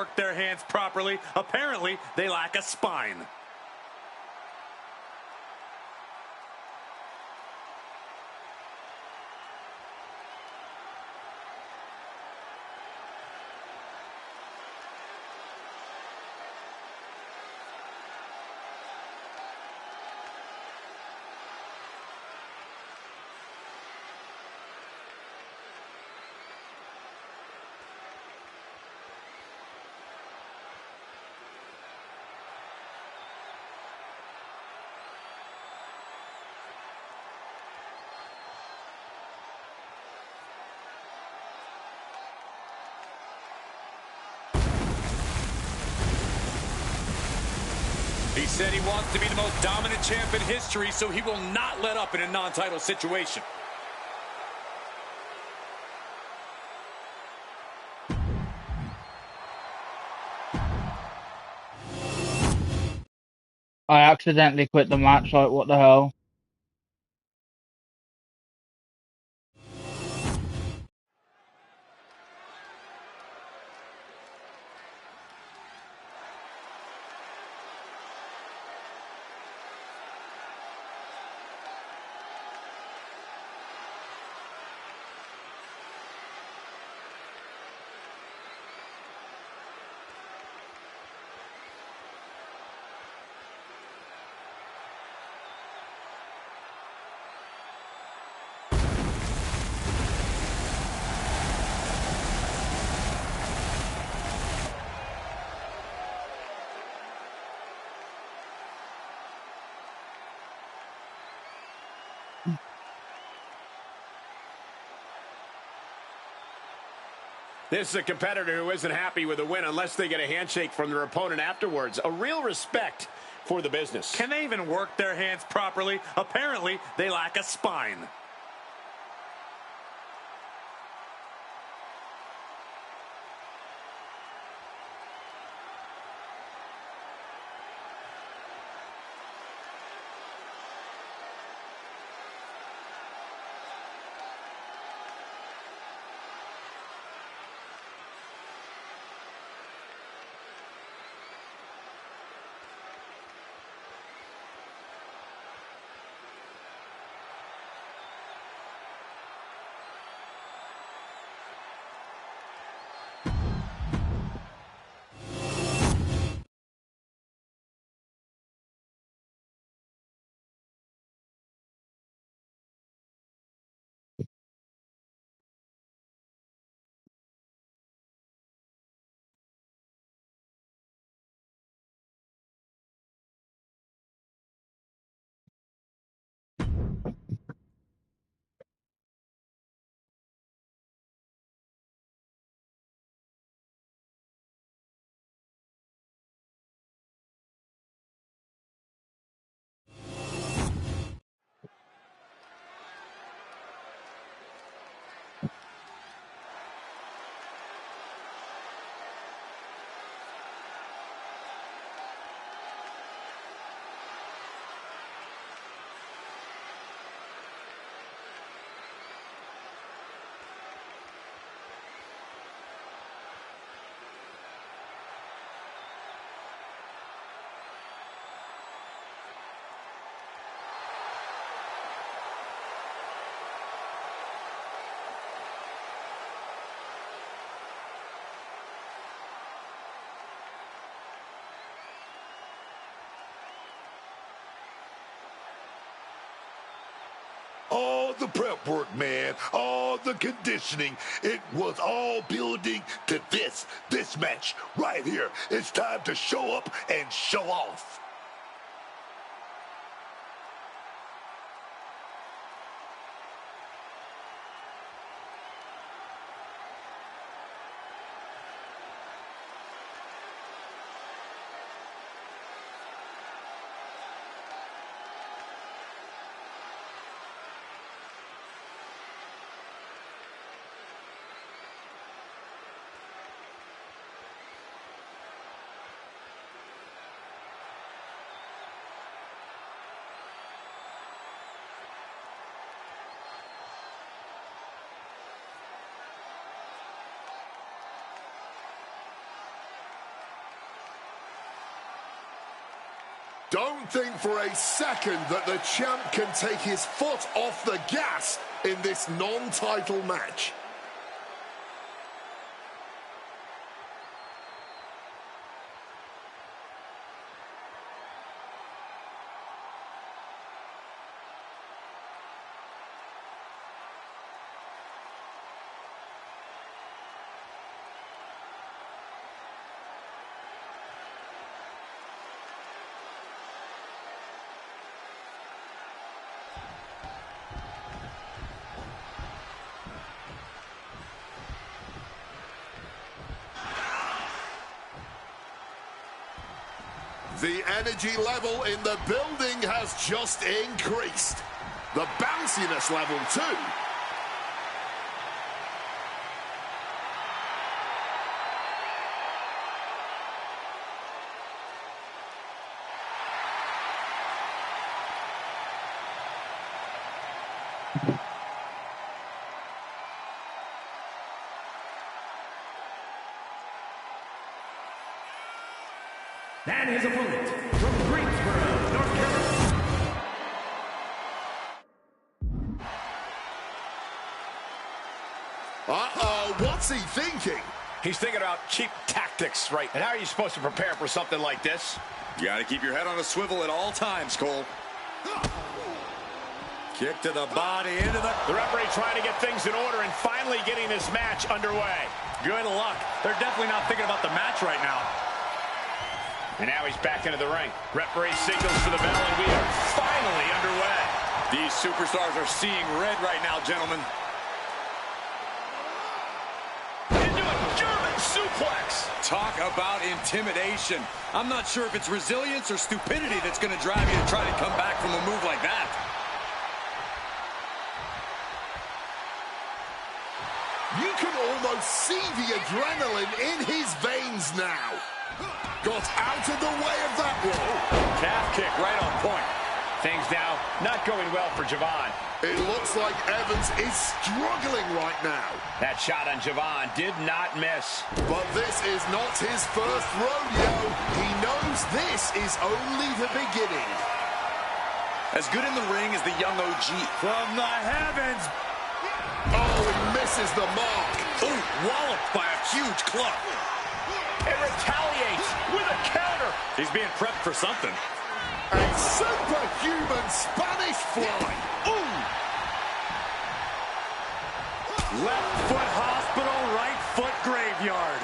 work their hands properly. Apparently, they lack a spine. He said he wants to be the most dominant champ in history, so he will not let up in a non-title situation. I accidentally quit the match, like, what the hell? This is a competitor who isn't happy with a win unless they get a handshake from their opponent afterwards. A real respect for the business. Can they even work their hands properly? Apparently, they lack a spine. All the prep work, man, all the conditioning, it was all building to this match right here. It's time to show up and show off. Don't think for a second that the champ can take his foot off the gas in this non-title match. The energy level in the building has just increased. The bounciness level too. And his opponent from Greensboro, North Carolina. Uh-oh, what's he thinking? He's thinking about cheap tactics, right? And how are you supposed to prepare for something like this? You got to keep your head on a swivel at all times, Cole. Kick to the body, into the referee trying to get things in order and finally getting this match underway. Good luck. They're definitely not thinking about the match right now. And now he's back into the ring. Referee signals for the bell, and we are finally underway. These superstars are seeing red right now, gentlemen. Into a German suplex. Talk about intimidation. I'm not sure if it's resilience or stupidity that's going to drive you to try to come back from a move like that. You can almost see the adrenaline in his veins now. Got out of the way of that roll. Calf kick right on point. Things now not going well for Javon. It looks like Evans is struggling right now. That shot on Javon did not miss. But this is not his first rodeo. He knows this is only the beginning. As good in the ring as the young OG. From the heavens. Oh, he misses the mark. Ooh, walloped by a huge club. It retaliates with a counter. He's being prepped for something. A superhuman Spanish fly. Ooh. Left foot hospital, right foot graveyard.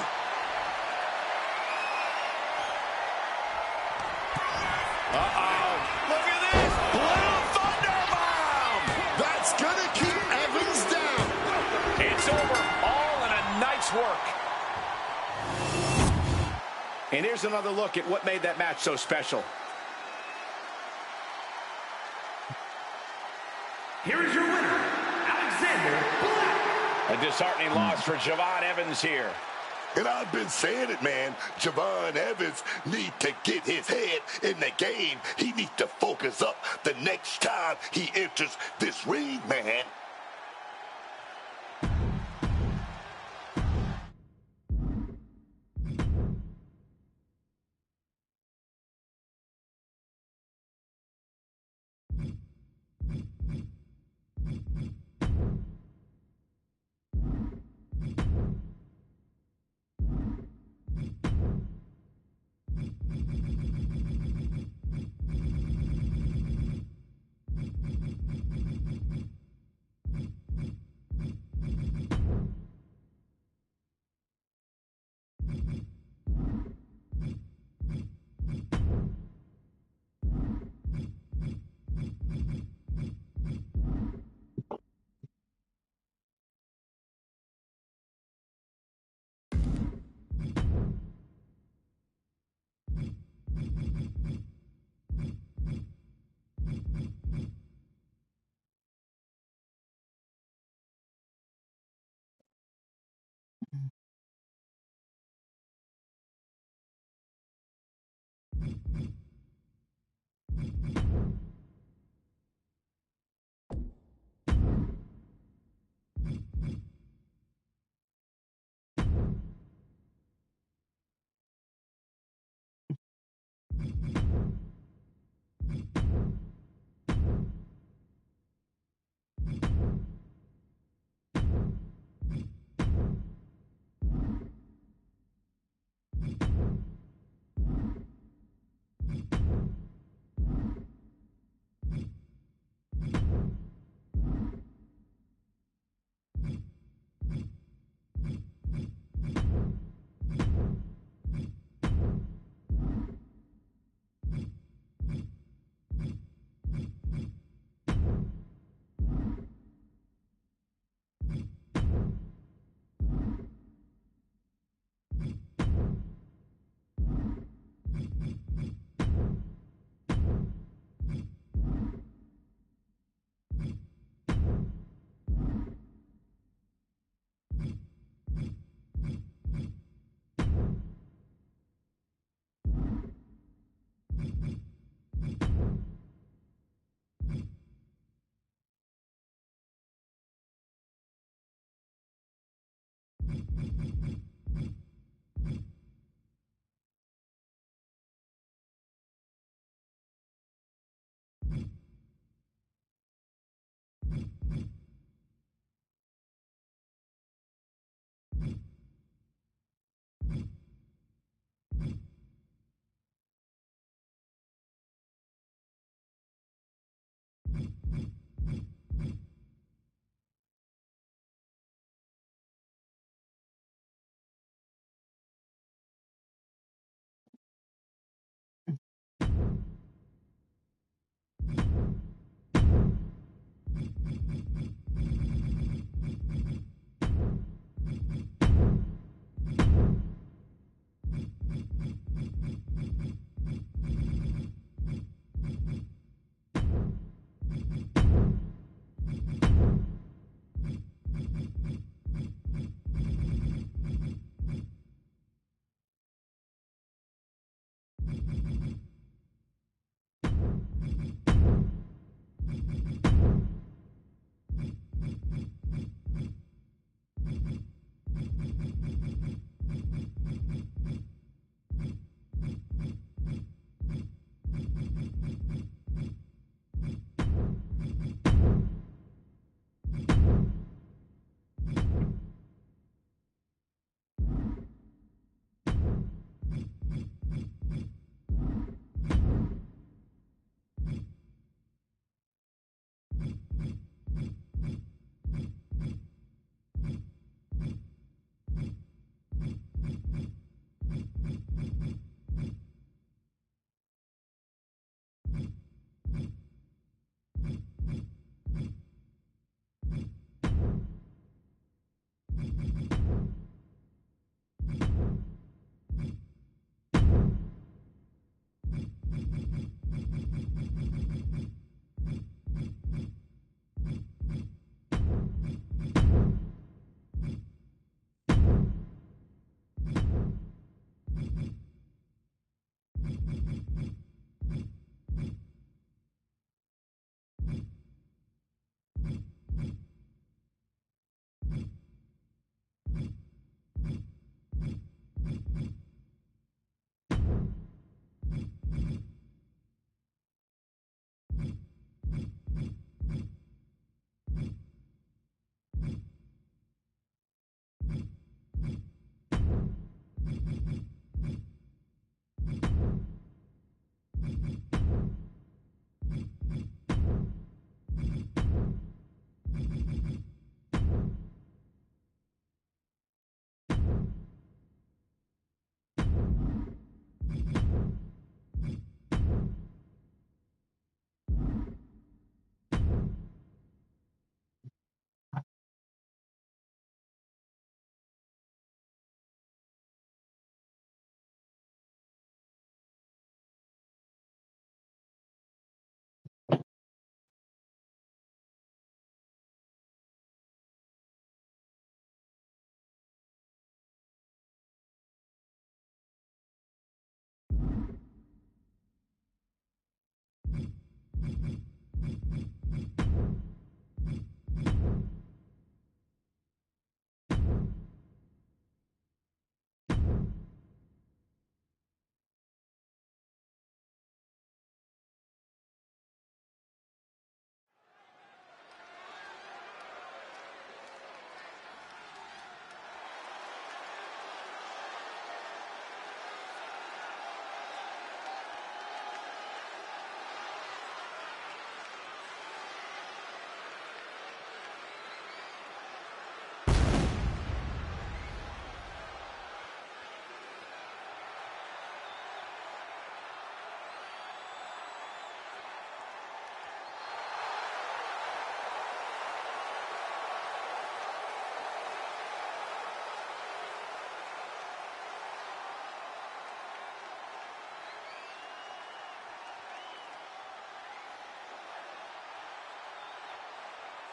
Uh-oh. Look at this. Blue Thunder Bomb. That's going to keep Evans down. It's over. All in a night's work. And here's another look at what made that match so special. Here is your winner, Alexander Black. A disheartening loss for Javon Evans here. And I've been saying it, man. Javon Evans needs to get his head in the game. He needs to focus up the next time he enters this ring, man.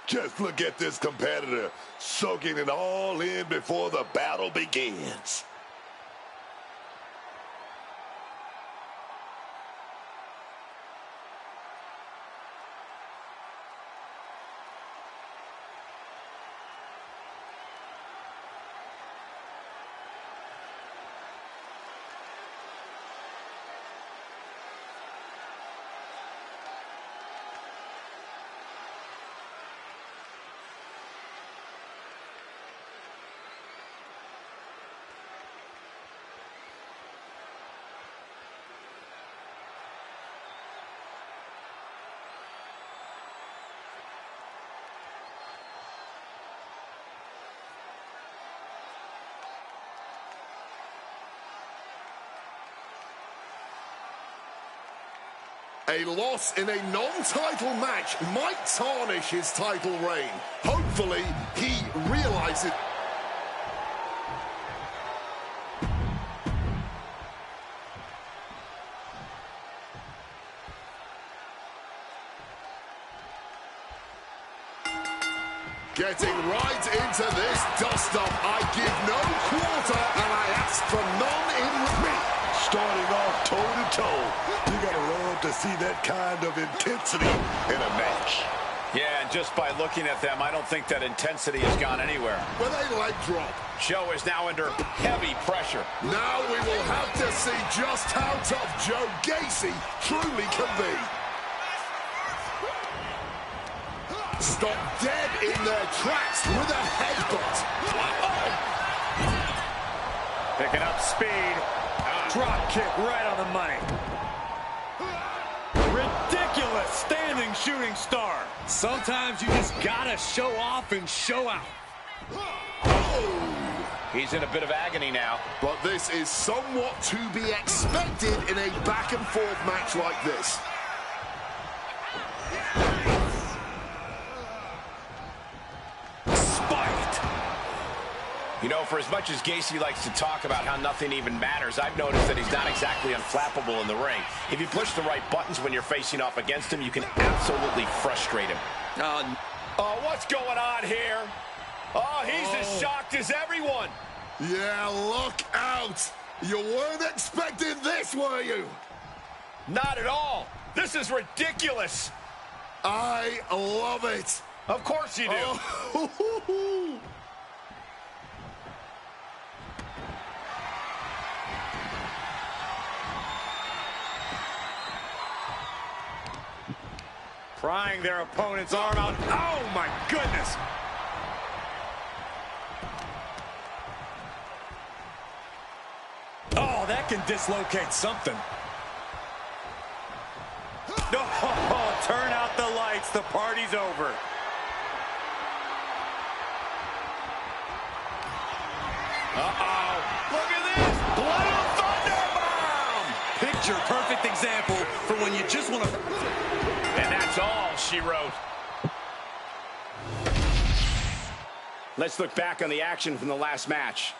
Just look at this competitor soaking it all in before the battle begins. A loss in a non-title match might tarnish his title reign. Hopefully, he realizes. Getting right into this dust-up. I give no quarter, and I ask for none in return. Starting off toe-to-toe. You gotta love to see that kind of intensity in a match. Yeah, and just by looking at them, I don't think that intensity has gone anywhere. With a leg drop. Joe is now under heavy pressure. Now we will have to see just how tough Joe Gacy truly can be. Stop dead in their tracks with a headbutt. Picking up speed. Drop kick right on the money. Ridiculous standing shooting star. Sometimes you just gotta show off and show out. He's in a bit of agony now. But this is somewhat to be expected in a back-and-forth match like this. You know, for as much as Gacy likes to talk about how nothing even matters, I've noticed that he's not exactly unflappable in the ring. If you push the right buttons when you're facing off against him, you can absolutely frustrate him. Oh, what's going on here? Oh, he's as shocked as everyone. Yeah, look out. You weren't expecting this, were you? Not at all. This is ridiculous. I love it. Of course you do. Oh. Prying their opponent's arm out. Oh, my goodness. Oh, that can dislocate something. Oh, turn out the lights. The party's over. Uh-oh. Look at this. Blood Thunder Bomb. Picture perfect example for when you just want to... And that's all she wrote. Let's look back on the action from the last match.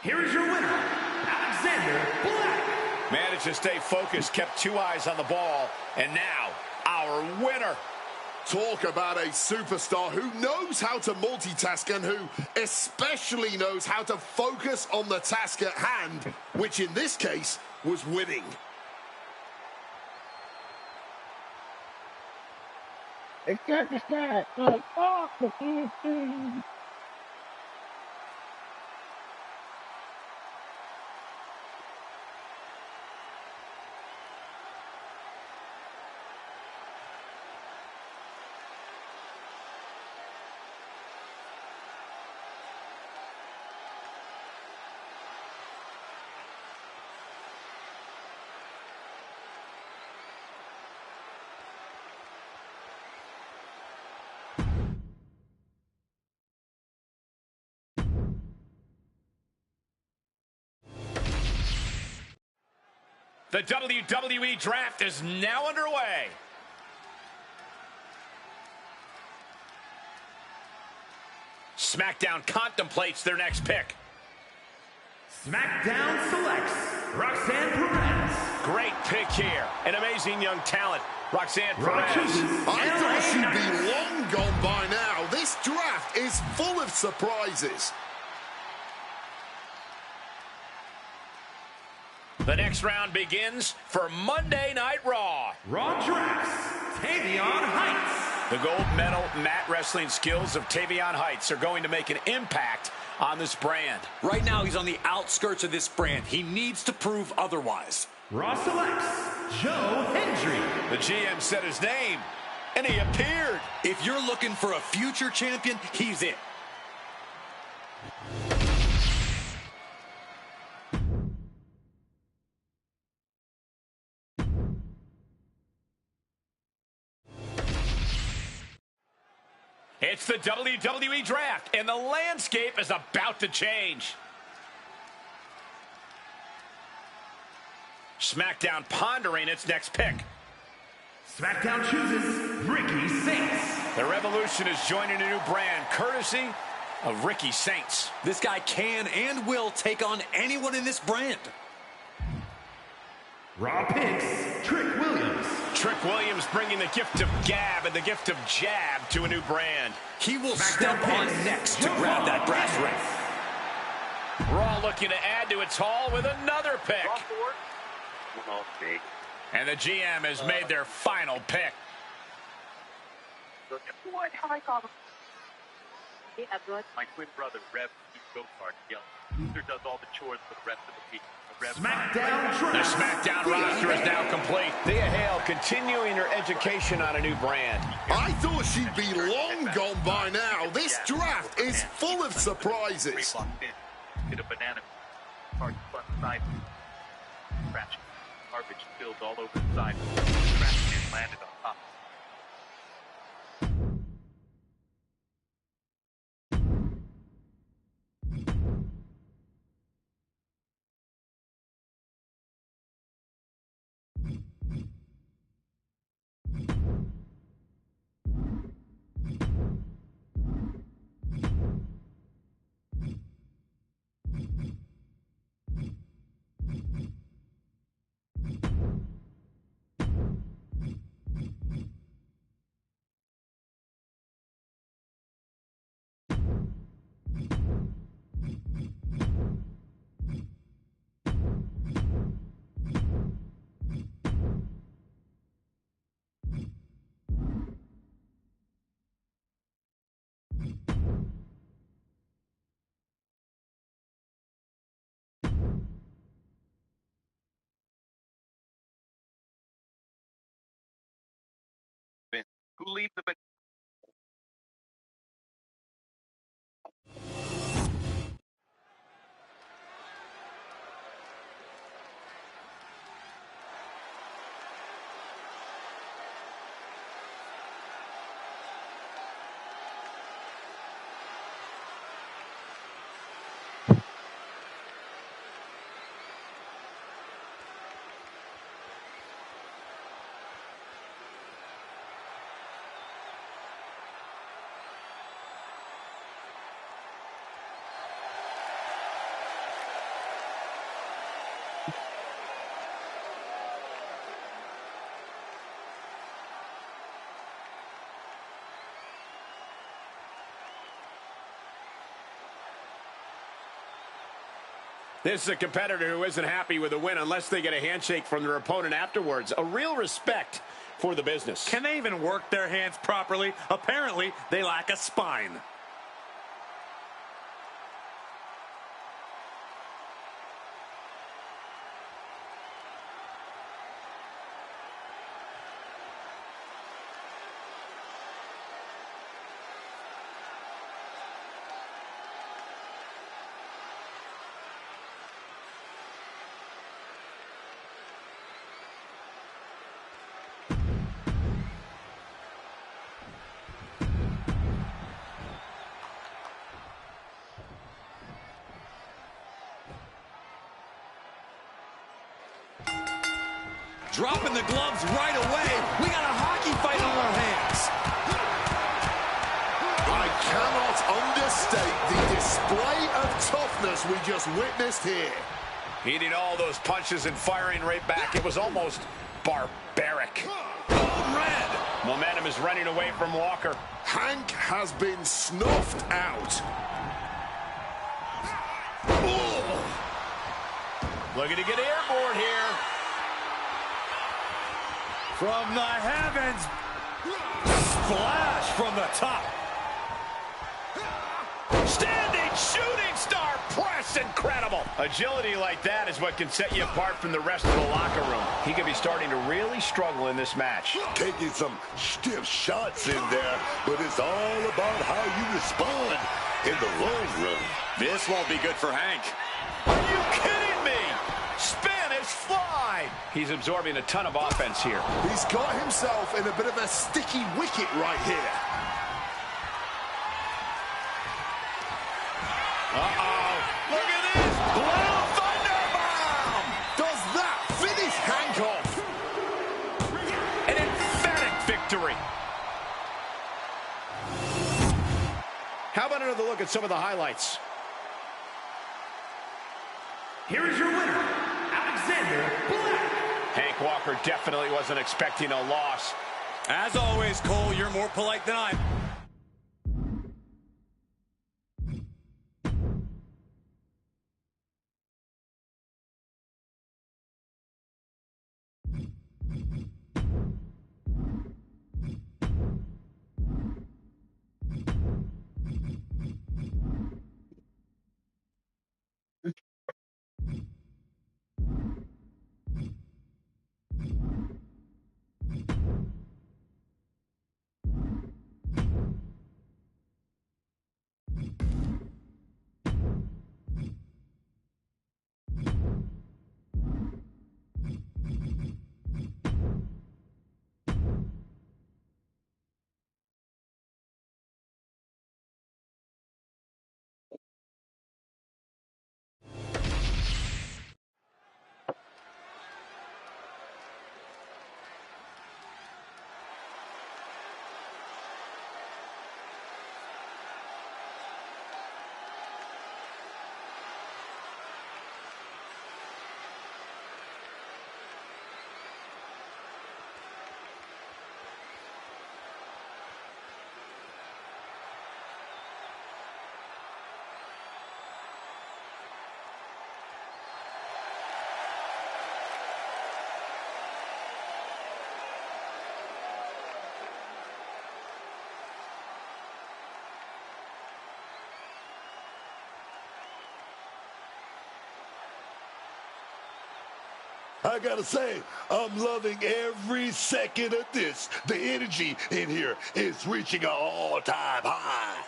Here is your winner, Alexander Black. Managed to stay focused, kept two eyes on the ball, and now our winner. Talk about a superstar who knows how to multitask and who especially knows how to focus on the task at hand, which in this case was winning. It's got to start. The WWE Draft is now underway. SmackDown contemplates their next pick. SmackDown selects Roxanne Perez. Great pick here. An amazing young talent, Roxanne Perez. I thought she'd be long gone by now. This draft is full of surprises. The next round begins for Monday Night Raw. Raw drafts Tavion Heights. The gold medal mat wrestling skills of Tavion Heights are going to make an impact on this brand. Right now, he's on the outskirts of this brand. He needs to prove otherwise. Raw selects Joe Hendry. The GM said his name, and he appeared. If you're looking for a future champion, he's it. It's the WWE Draft, and the landscape is about to change. SmackDown pondering its next pick. SmackDown chooses Ricky Saints. The Revolution is joining a new brand, courtesy of Ricky Saints. This guy can and will take on anyone in this brand. Raw picks Trick Williams. Trick Williams bringing the gift of gab and the gift of jab to a new brand. He will SmackDown step on picks next to grab that brass ring. Raw looking to add to its haul with another pick. And the GM has made their final pick. My twin brother, Rev, go-kart, yells. Luther does all the chores for the rest of the people. SmackDown The draft. SmackDown roster is now complete. Thea Hale continuing her education on a new brand. I thought she'd be long gone by now. This draft is full of surprises. Hit a banana. Hard front side. Crash. Garbage spilled all over the side. Crash and landed on top. Who leaves the This is a competitor who isn't happy with a win unless they get a handshake from their opponent afterwards. A real respect for the business. Can they even work their hands properly? Apparently, they lack a spine. Dropping the gloves right away. We got a hockey fight on our hands. I cannot understate the display of toughness we just witnessed here. Eating all those punches and firing right back. It was almost barbaric. Code red. Momentum is running away from Walker. Hank has been snuffed out. Oh. Looking to get airborne here. From the heavens. Splash from the top. Standing shooting star press. Incredible. Agility like that is what can set you apart from the rest of the locker room. He could be starting to really struggle in this match. Taking some stiff shots in there, but it's all about how you respond in the long run. This won't be good for Hank. Are you kidding me? Spanish fly. He's absorbing a ton of offense here. He's got himself in a bit of a sticky wicket right here. Uh-oh. Look at this. Blow thunder bomb. Does that finish How about another look at some of the highlights? Here is your winner, Alexander Black. Hank Walker definitely wasn't expecting a loss. As always, Cole, you're more polite than I am. I gotta say, I'm loving every second of this. The energy in here is reaching an all-time high.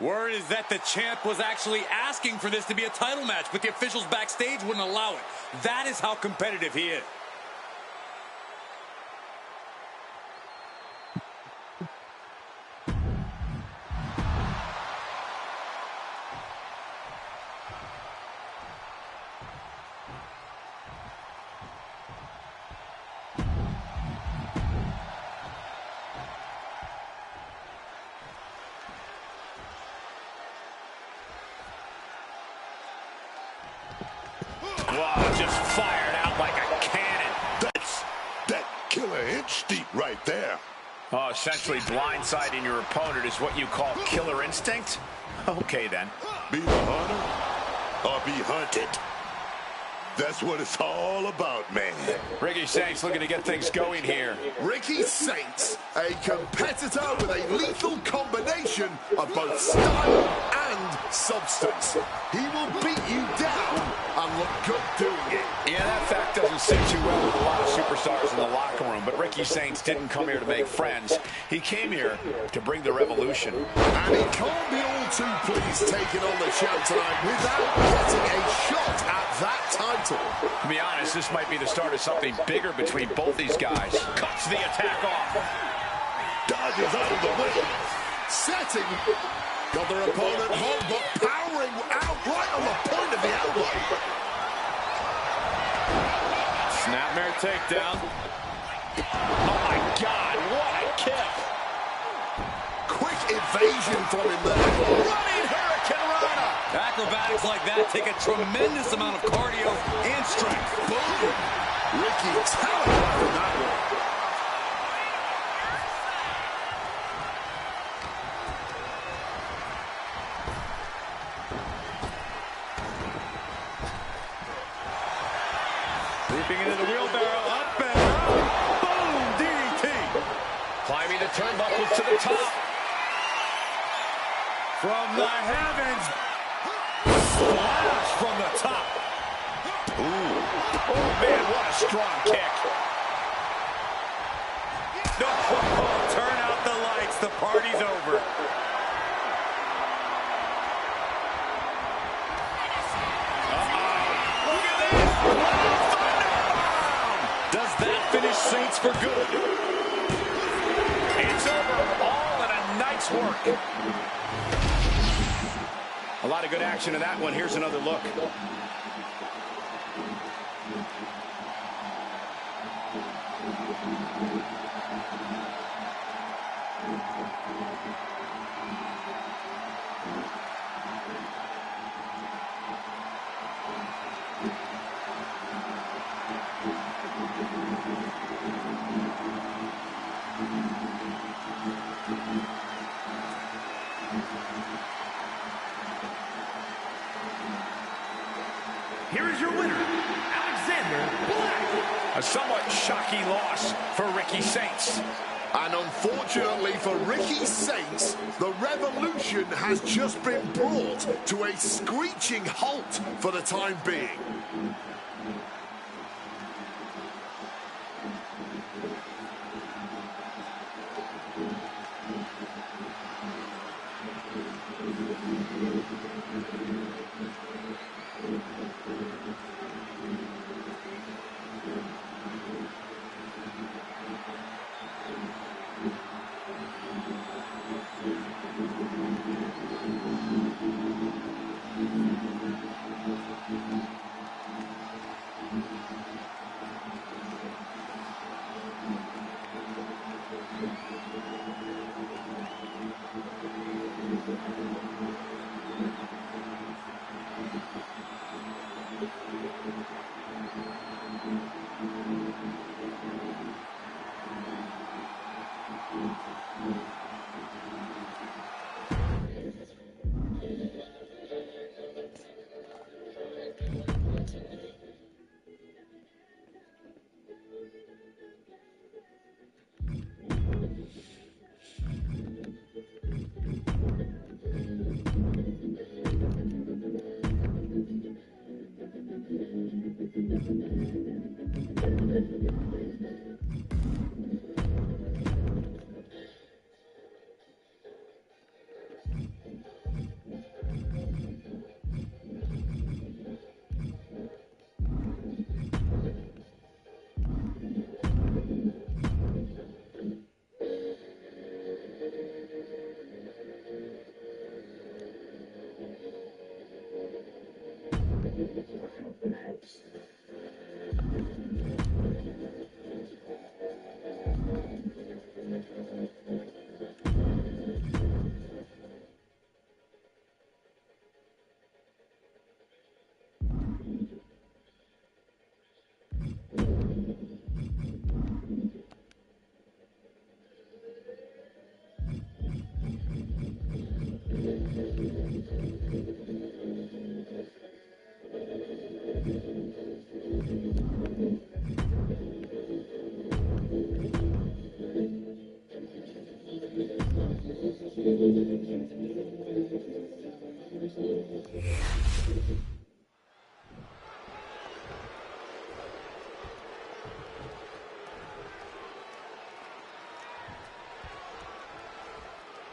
Word is that the champ was actually asking for this to be a title match, but the officials backstage wouldn't allow it. That is how competitive he is. Wow, just fired out like a cannon. That's that killer inch deep right there. Oh, essentially blindsiding your opponent is what you call killer instinct? Okay, then. Be the hunter or be hunted. That's what it's all about, man. Ricky Saints looking to get things going here. Ricky Saints, a competitor with a lethal combination of both style and substance. He will beat you down and look good doing it. Yeah, that fact doesn't sit too well with a lot of superstars in the locker room, but Ricky Saints didn't come here to make friends. He came here to bring the revolution. And he can't be all too pleased taking on the show tonight without getting a shot at that title. To be honest, this might be the start of something bigger between both these guys. Cuts the attack off. Dodges out of the way. Setting. Got their opponent hot, but powering out right on the point of the elbow. Snapmare takedown. Oh, my God. What a kick. Quick evasion from him there. Running Hurricane Rana. Acrobatics like that take a tremendous amount of cardio and strength. Boom. Ricky telegraphing that one. Leaping into the wheelbarrow, up and out. Boom, DDT. Climbing the turnbuckles to the top. From the heavens. Splash from the top. Ooh. Oh, man, what a strong kick. Oh, turn out the lights. The party's over. Does that finish Saints for good? It's over, all in a night's work. A lot of good action in that one. Here's another look. Here is your winner, Alexander Black. A somewhat shocking loss for Ricky Saints. And unfortunately for Ricky Saints, the revolution has just been brought to a screeching halt for the time being.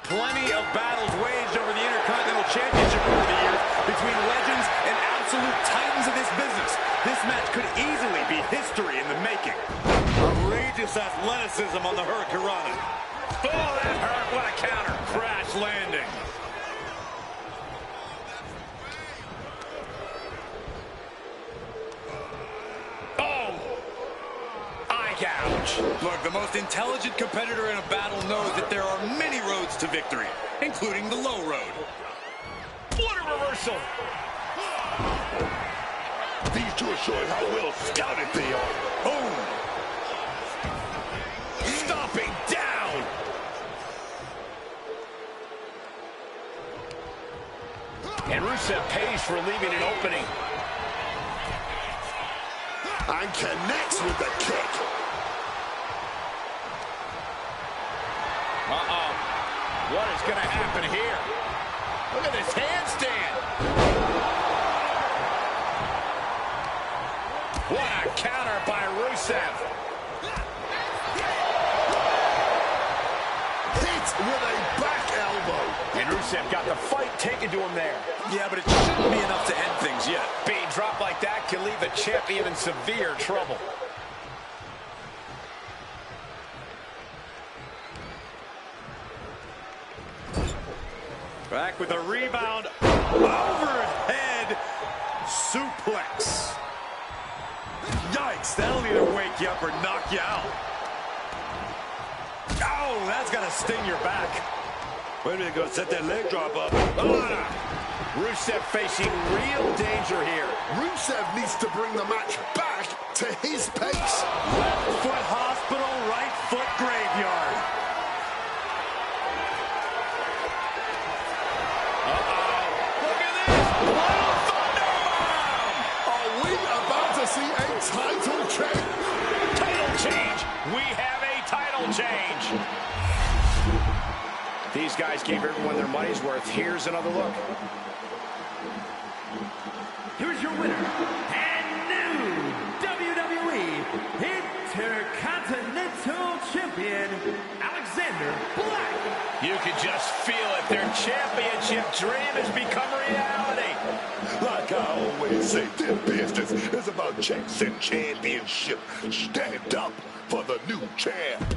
Plenty of battles waged over the Intercontinental Championship over the years between legends and absolute titans of this business. This match could easily be history in the making. Outrageous athleticism on the Hurricanrana. Oh, that hurt. What a counter. Crash landing. Gouge. Look, the most intelligent competitor in a battle knows that there are many roads to victory, including the low road. What a reversal! These two are showing how well scouted they are. Boom! Stomping down! And Rusev pays for leaving an opening. And connects with the kick. Uh-oh. What is going to happen here? Look at this handstand. What a counter by Rusev. Hit with a back elbow. And Rusev got the fight taken to him there. Yeah, but it shouldn't be enough to end things yet. Being dropped like that can leave a champion in severe trouble. Back with a rebound. Overhead suplex. Yikes, that'll either wake you up or knock you out. Oh, that's gonna sting your back. Wait a minute, gonna set that leg drop up. Rusev facing real danger here. Rusev needs to bring the match back to his pace. Left foot hospital, right foot graveyard. Look at this! Little thunderbomb! Are we about to see a title change? Title change! We have a title change! These guys gave everyone their money's worth. Here's another look. Here's your winner, and new WWE Intercontinental Champion, Alexander Black. You can just feel it. Their championship dream has become reality. Like I always say, this business is about chasing championship. Stand up for the new champ.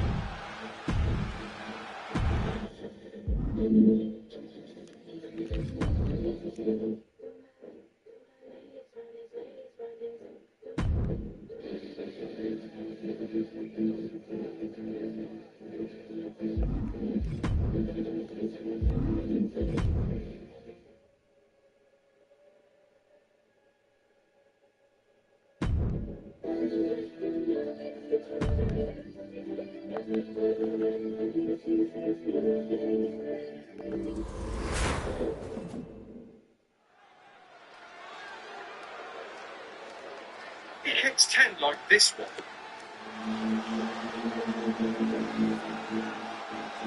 It hits 10 like this one.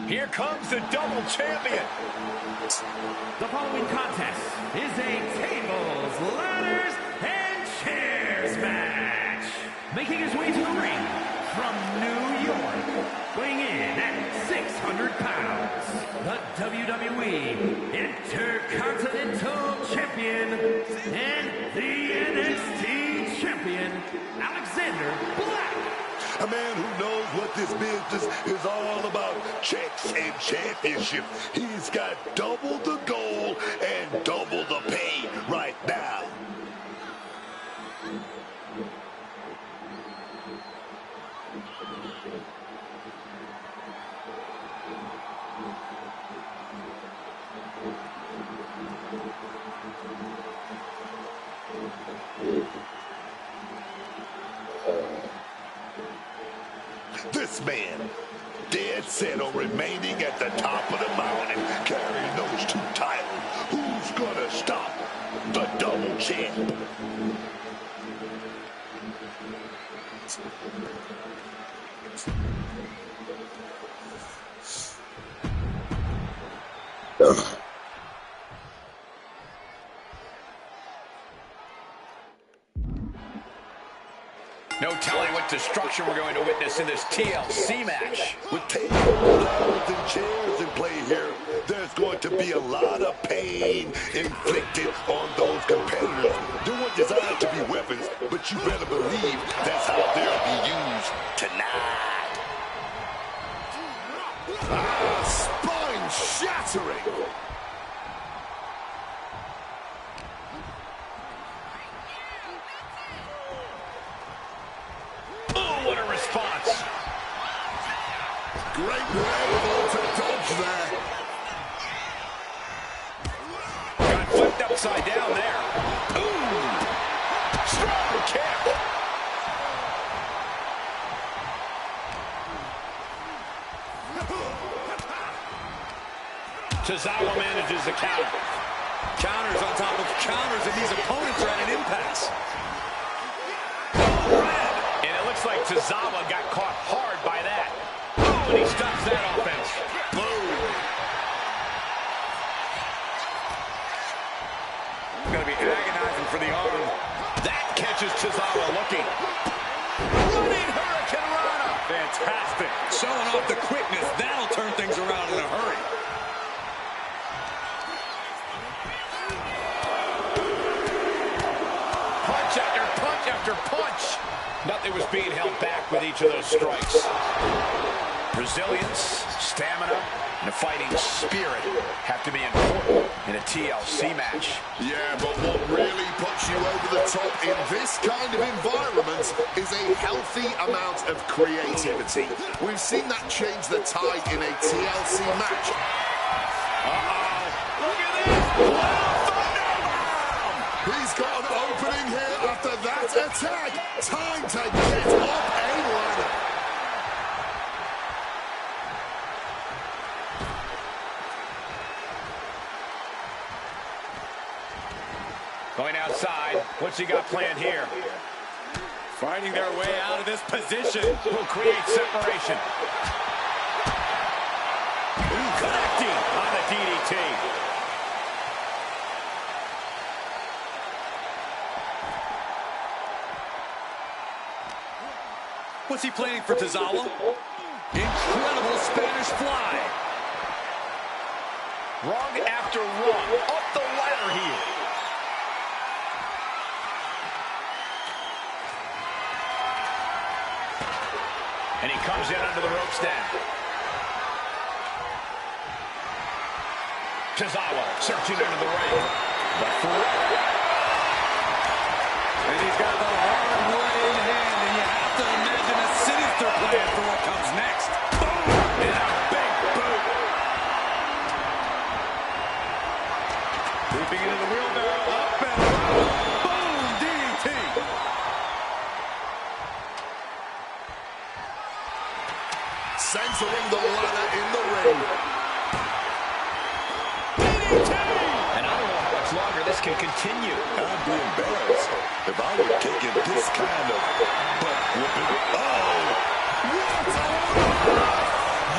Here comes the double champion. The following contest is a tables, ladders, and chairs match. Making his way to the ring from New York, weighing in at 600 pounds, the WWE Intercontinental Champion and the NXT Champion, Alexander Black. A man who knows what this business is all about. Checks and championship. He's got double the goal and double the pay right now. This man, dead set on remaining at the top of the mountain, carrying those two titles. Who's gonna stop the double champ? No telling what destruction we're going to witness in this TLC match. With tables, ladders, and chairs in play here, there's going to be a lot of pain inflicted on those competitors. They weren't designed to be weapons, but you better believe that's how they'll be used tonight. Spine shattering. What a response. Great level to dodge that. Got flipped upside down there. Ooh. Strong kick. Tozawa manages the counter. Counters on top of counters, and these opponents are at an impasse. And it looks like Tozawa got caught hard by that. Oh, and he stops that offense. going for the arm. That catches Tozawa looking. Running Hurricane Rana. Fantastic. Showing off the quickness. That'll turn things around in a hurry. Punch after punch after punch. Nothing was being held back with each of those strikes. Resilience, stamina, and a fighting spirit have to be important in a TLC match. Yeah, but what really puts you over the top in this kind of environment is a healthy amount of creativity. We've seen that change the tide in a TLC match. Uh-oh. Look at this. Wow, thunderbomb. He's got an opening here after that attack. Time to get up a ladder. Going outside. What's he got planned here? Finding their way out of this position. Will create separation. Connecting on the DDT. What's he planning for Tozawa? Incredible Spanish fly. Rung after rung. Up the ladder here. And he comes in under the ropes now. Tozawa searching into the ring. And he's got the hard way in hand, and you have to imagine a sinister plan for what comes next. Boom! And a big boot. Leaping into the wheelbarrow, up and around. Boom! DDT. Centering the ladder in the ring. And I don't know how much longer this can continue. I'd be embarrassed if I were taking this kind of butt whooping. Oh! What a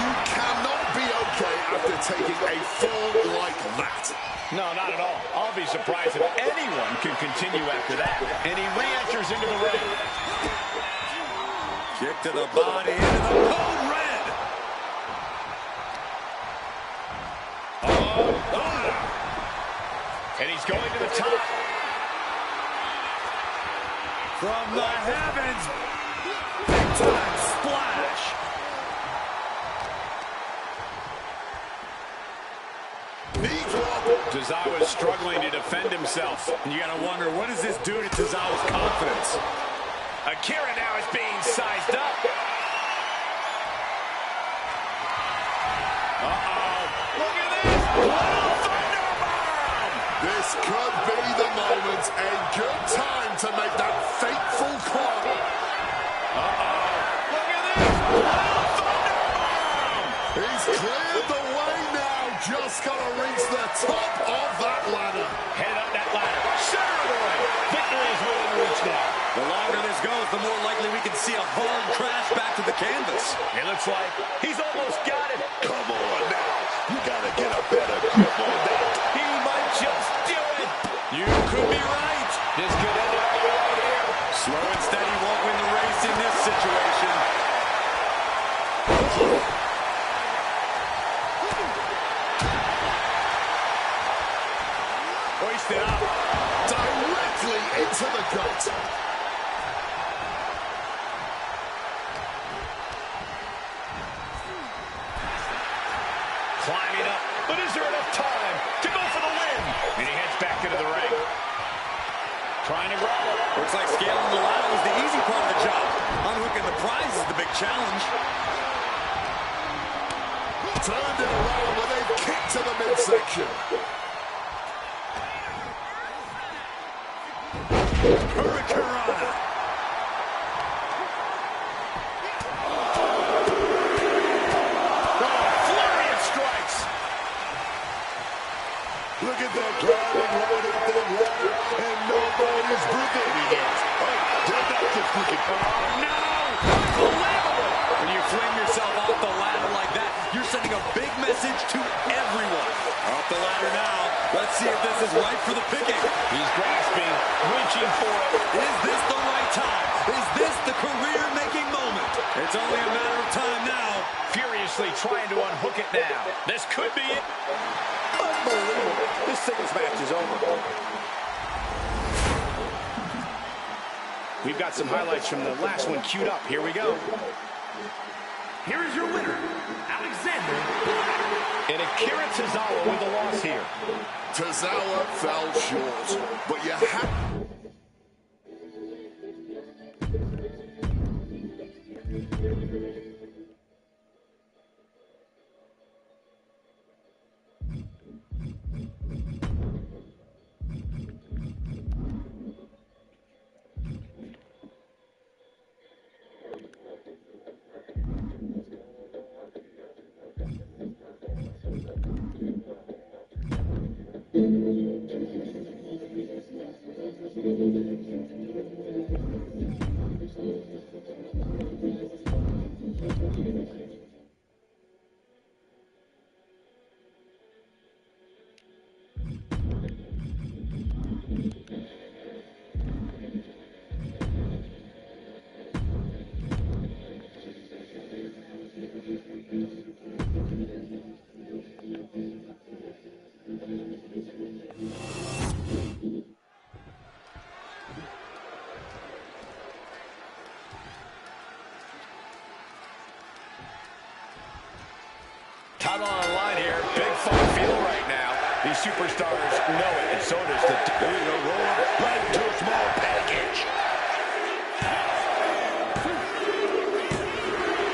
You cannot be okay after taking a fall like that. No, not at all. I'll be surprised if anyone can continue after that. And he re-enters into the ring. Kick to the body, into the code red. And he's going to the top. From the heavens, big time splash. Knee drop. Tozawa is struggling to defend himself. And you gotta wonder, what does this do to Tozawa's confidence? Akira now is being sized up. Uh-oh. Look at this. Wow, thunderbomb. This could be the moment. A good time to make that fateful call. Uh-oh. Look at this. Wow, thunderbomb. He's cleared the way now. Just gotta reach the top of that ladder. Headed up that ladder. Center of the ring. Victory is within reach now. The longer this goes, the more likely we can see a hard crash back to the canvas. It looks like he's almost got it. Come on now. You gotta get a better grip on that. He might just do it. You could be right. This could end it right here. Slow and steady won't win the race in this situation. Hoisted up. Directly into the gut. Climbing up. But is there enough time to go for the win? And he heads back into the ring. Trying to grab it. Looks like scaling the ladder was the easy part of the job. Unhooking the prize is the big challenge. Turned it around with a kick to the midsection. Hurricane Rana. Flurry of strikes. Look at that driving right up that ladder, and nobody's preventing it. Oh, did that get freaking... Oh, no. Unbelievable. When you fling yourself off the ladder like that, you're sending a big message to everyone. Off the ladder now. Let's see if this is right for the picking. He's grasping reaching for it. Is this the right time? Is this the career-making moment? It's only a matter of time now. Furiously trying to unhook it now. This could be it. Unbelievable. This singles match is over. We've got some highlights from the last one queued up. Here we go. Here is your winner, Alexander Black. And Akira Tozawa with the loss here. Tozawa fell short, but you have... Title on the line here. Big fun feel right now. These superstars know it, and so does the... right to a small package.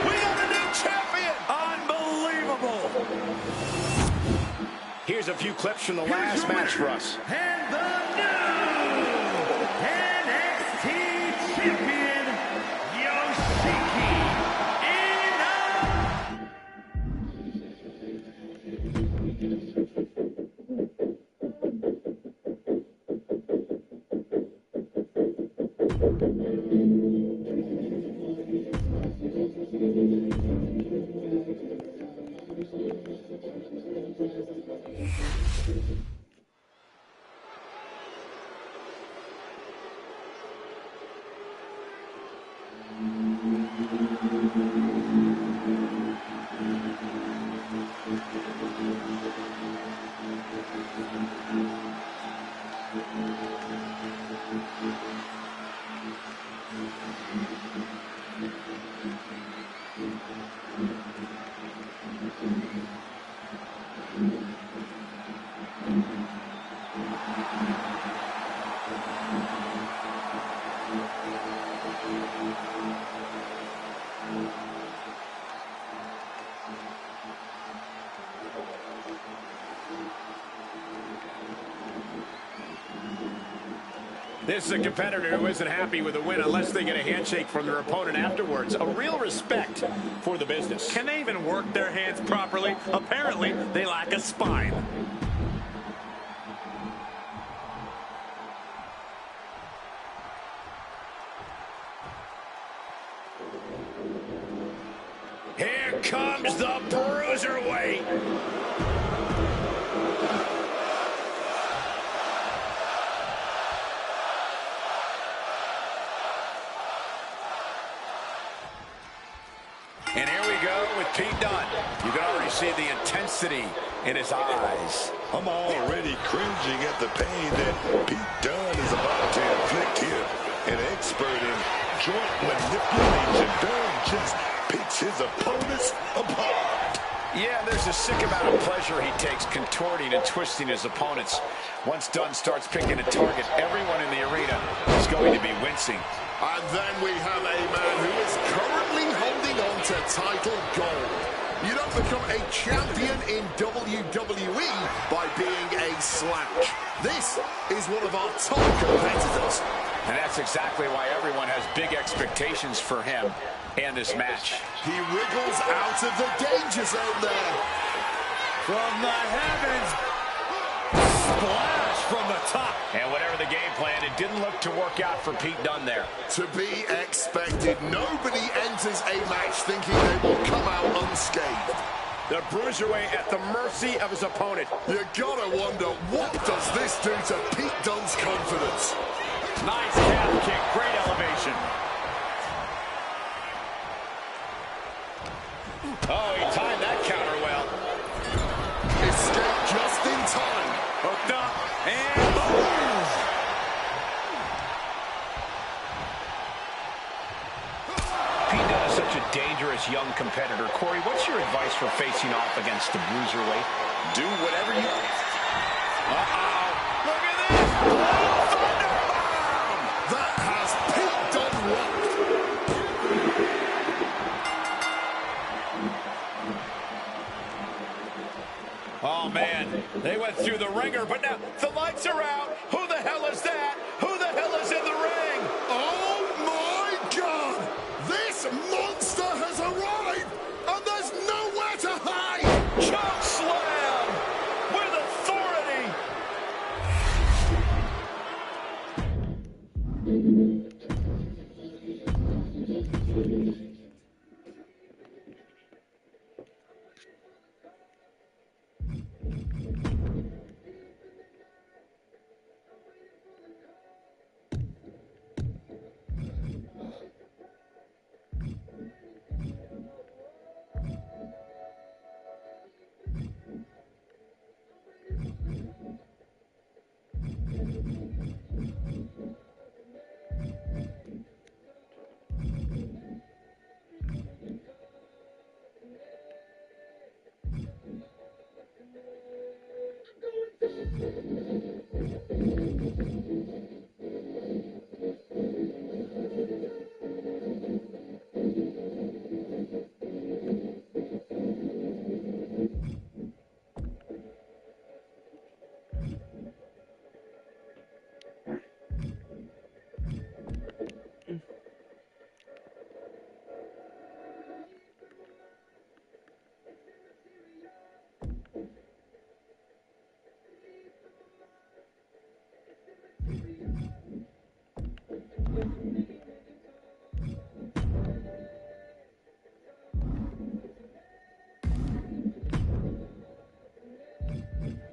We got a new champion! Unbelievable! Here's a few clips from the last match for us. And the new NXT champion, Yoshiki Inamura. This is a competitor who isn't happy with a win unless they get a handshake from their opponent afterwards. A real respect for the business. Can they even work their hands properly? Apparently, they lack a spine. Here comes the Bruiserweight. And here we go with Pete Dunne. You can already see the intensity in his eyes. I'm already cringing at the pain that Pete Dunne is about to inflict here. An expert in joint manipulation. Dunne just picks his opponents apart. Yeah, there's a sick amount of pleasure he takes contorting and twisting his opponents. Once Dunne starts picking a target, everyone in the arena is going to be wincing. And then we have a man who is currently holding on to title gold. You don't become a champion in WWE by being a slouch. This is one of our top competitors. And that's exactly why everyone has big expectations for him and this match. He wriggles out of the danger zone there. From the heavens, splash from the top. And whatever the game plan, it didn't look to work out for Pete Dunne there. To be expected. Nobody enters a match thinking they will come out unscathed. The Bruiserweight at the mercy of his opponent. You gotta wonder, what does this do to Pete Dunne's confidence? dangerous young competitor. Corey, what's your advice for facing off against the bruiserweight? Do whatever you... Uh-oh. Look at this. Oh, thunderbomb. That has peaked unlocked. Oh, man. They went through the ringer, but now the lights are out. Who the hell is that? Who the hell is in the ring? Oh, my God. This monster has arrived, and there's nowhere to hide. Choke slam with authority.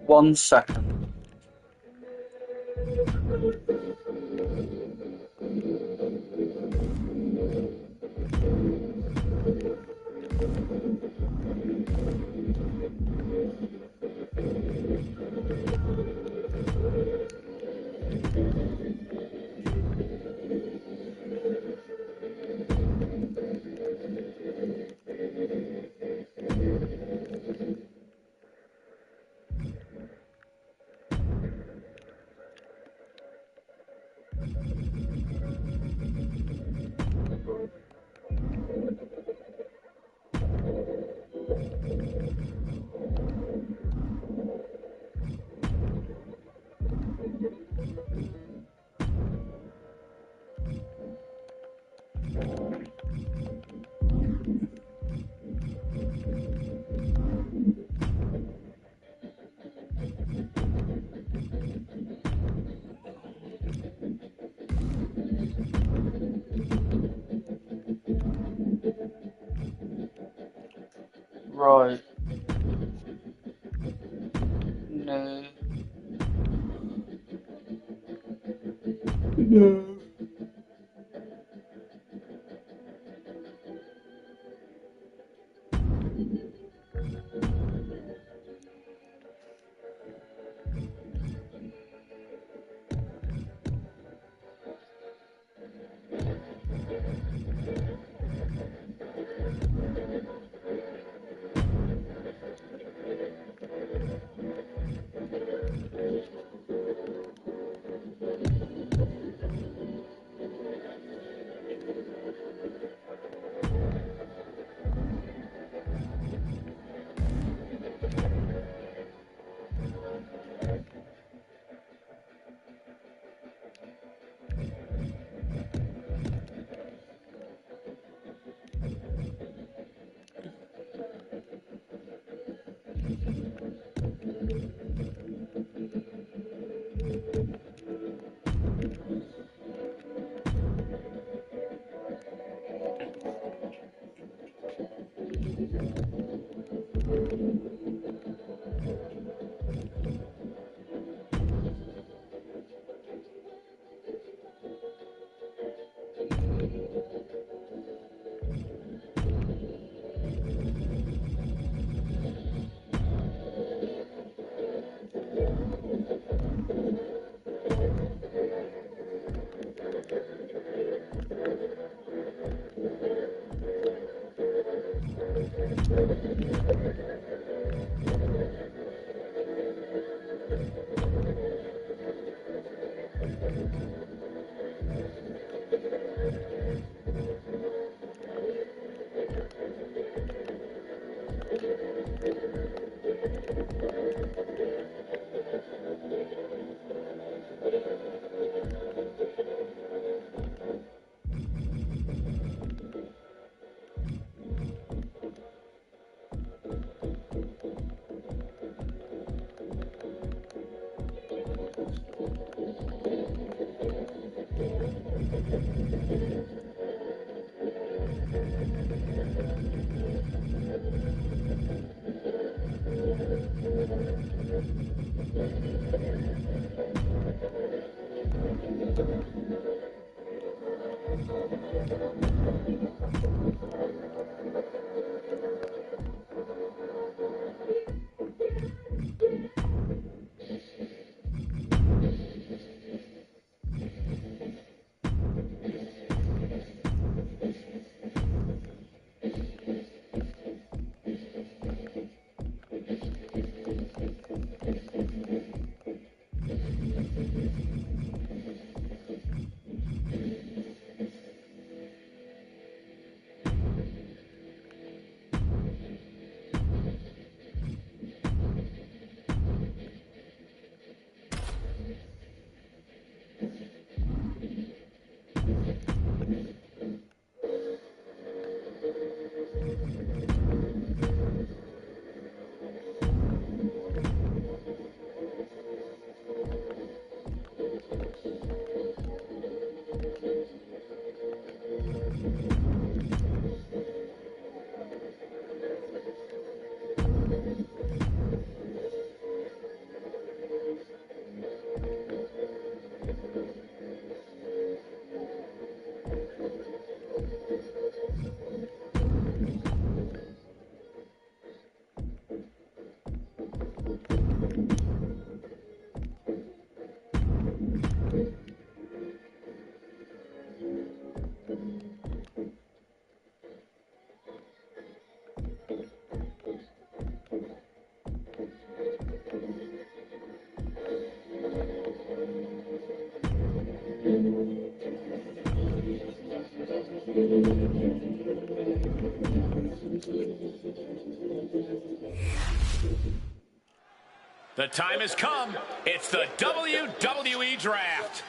One second. Right. No. No. The time has come. It's the WWE Draft.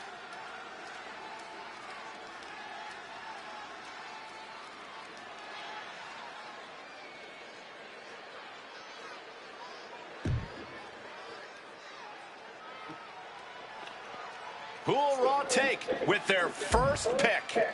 Who will Raw take with their first pick?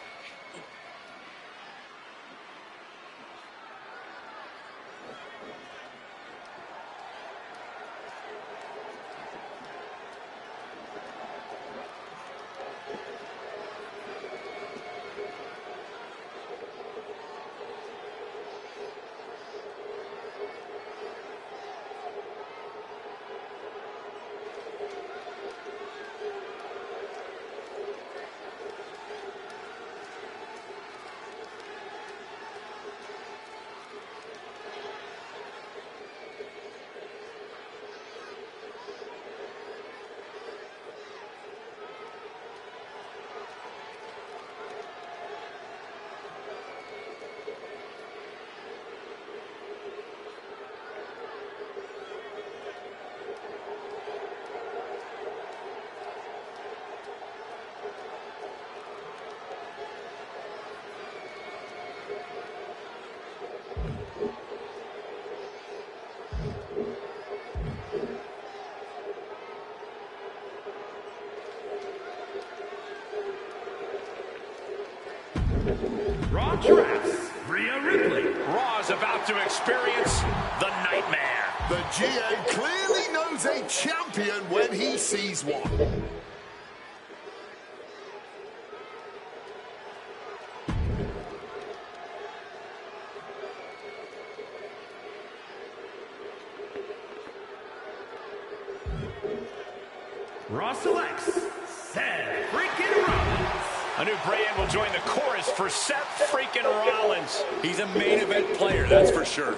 Raw drafts Rhea Ripley. Raw is about to experience the nightmare. The GM clearly knows a champion when he sees one. Raw selects Seth freaking Rollins. A new brand will join the chorus for Seth freaking Rollins. He's a main event player, that's for sure.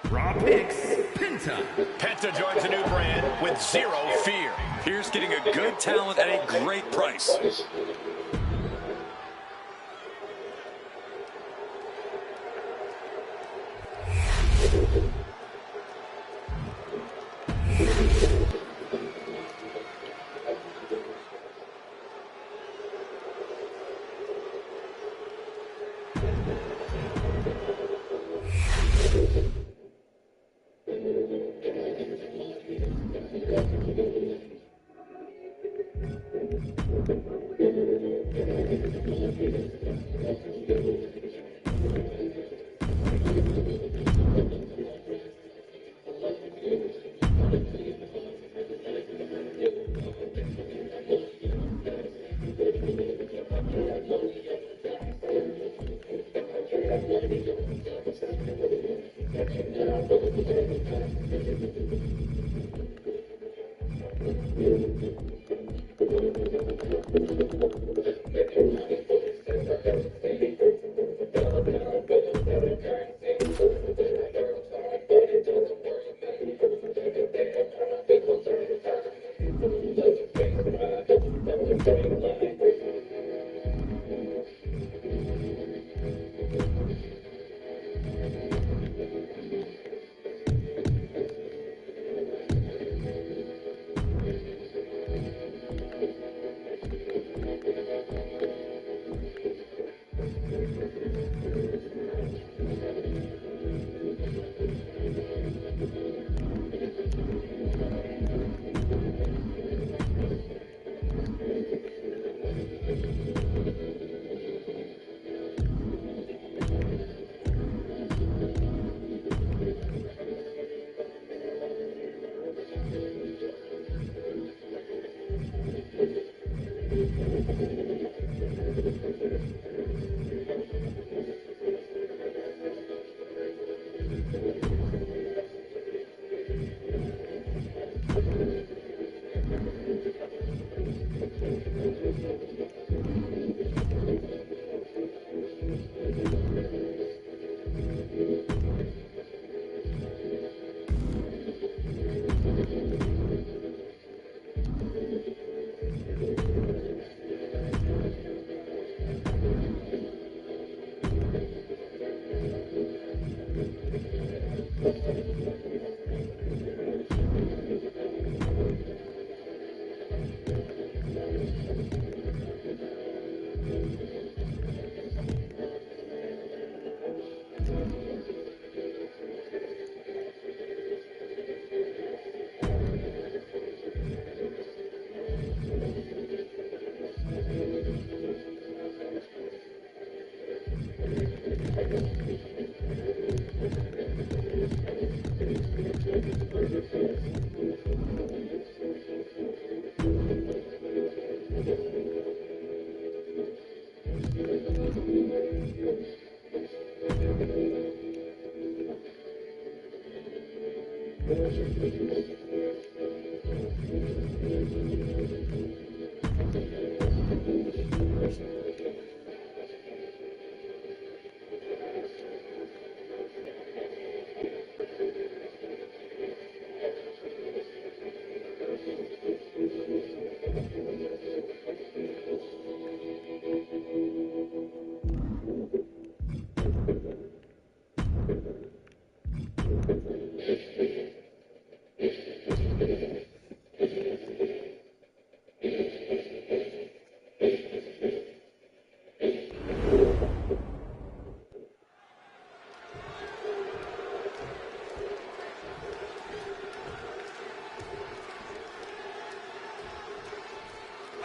Raw picks, Penta. Penta joins a new brand with zero fear. Here's getting a good talent at a great price.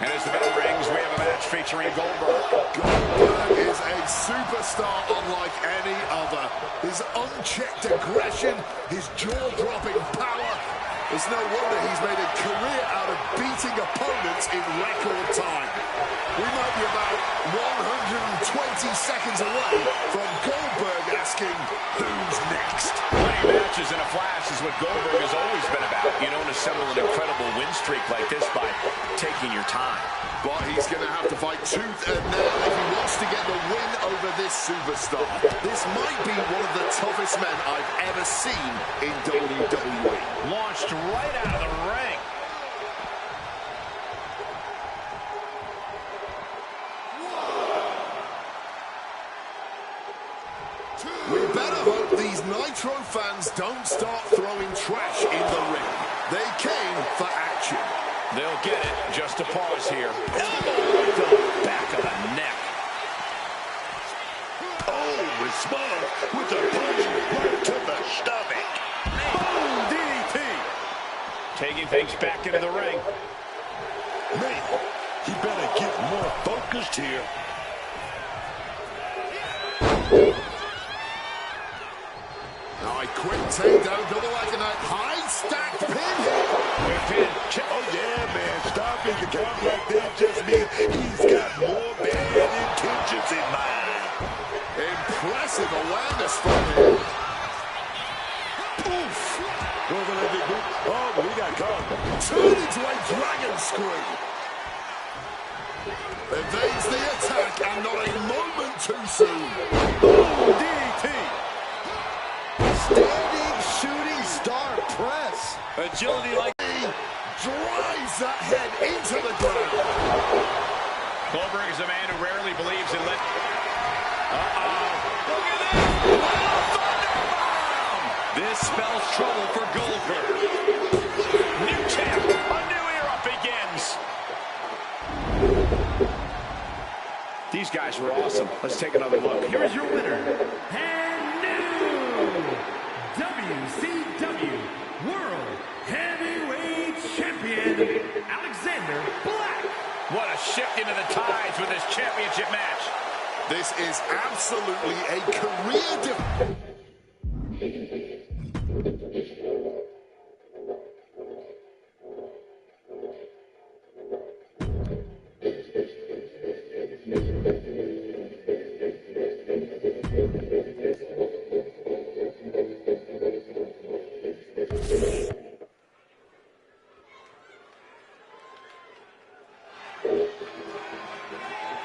And as the bell rings, we have a match featuring Goldberg. Goldberg is a superstar unlike any other. His unchecked aggression, his jaw-dropping power. It's no wonder he's made a career out of beating opponents in record time. We might be about 120 seconds away from Goldberg asking, who's next? Winning matches in a flash is what Goldberg has always been about. You don't assemble an incredible win streak like this by taking your time. But he's going to have to fight tooth and nail if he wants to get the win over this superstar. This might be one of the toughest men I've ever seen in WWE. Launched right out of the ring. We better hope these Nitro fans don't start throwing trash in the ring. They came for action. They'll get it. Just a pause here. Elbow to the back of the neck. Oh, response with a punch right to the stomach. Boom, DDT. Taking things back into the ring. Man, he better get more focused here. Now a quick takedown, double like a knife, high stacked pin. Oh, yeah, man, stopping the count like that just means he's got more bad intentions in mind. Impressive awareness from him. Oof. Oh, but he got caught. Turned into a dragon screw. Evades the attack and not a moment too soon. boom, DDT. Standing shooting star press. Agility like... Drives that head into the ground. Goldberg is a man who rarely believes in let... Look at this! This spells trouble for Goldberg. New champ, a new era begins. These guys were awesome. Let's take another look. Here is your winner, and new WCW World Heavyweight Champion, Alexander Black. What a shift into the tides with this championship match. This is absolutely a career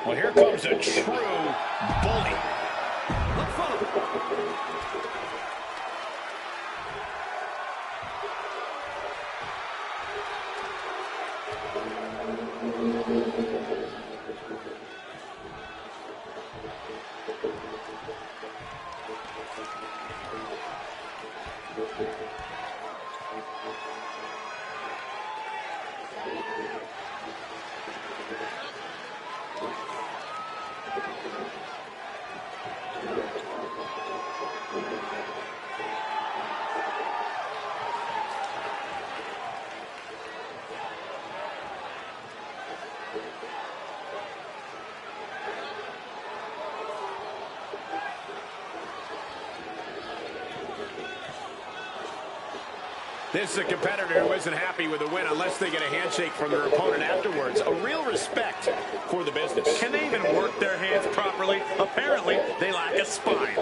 Well, here comes a true bully. Look forward. This is a competitor who isn't happy with the win unless they get a handshake from their opponent afterwards. A real respect for the business. Can they even work their hands properly? Apparently, they lack a spine.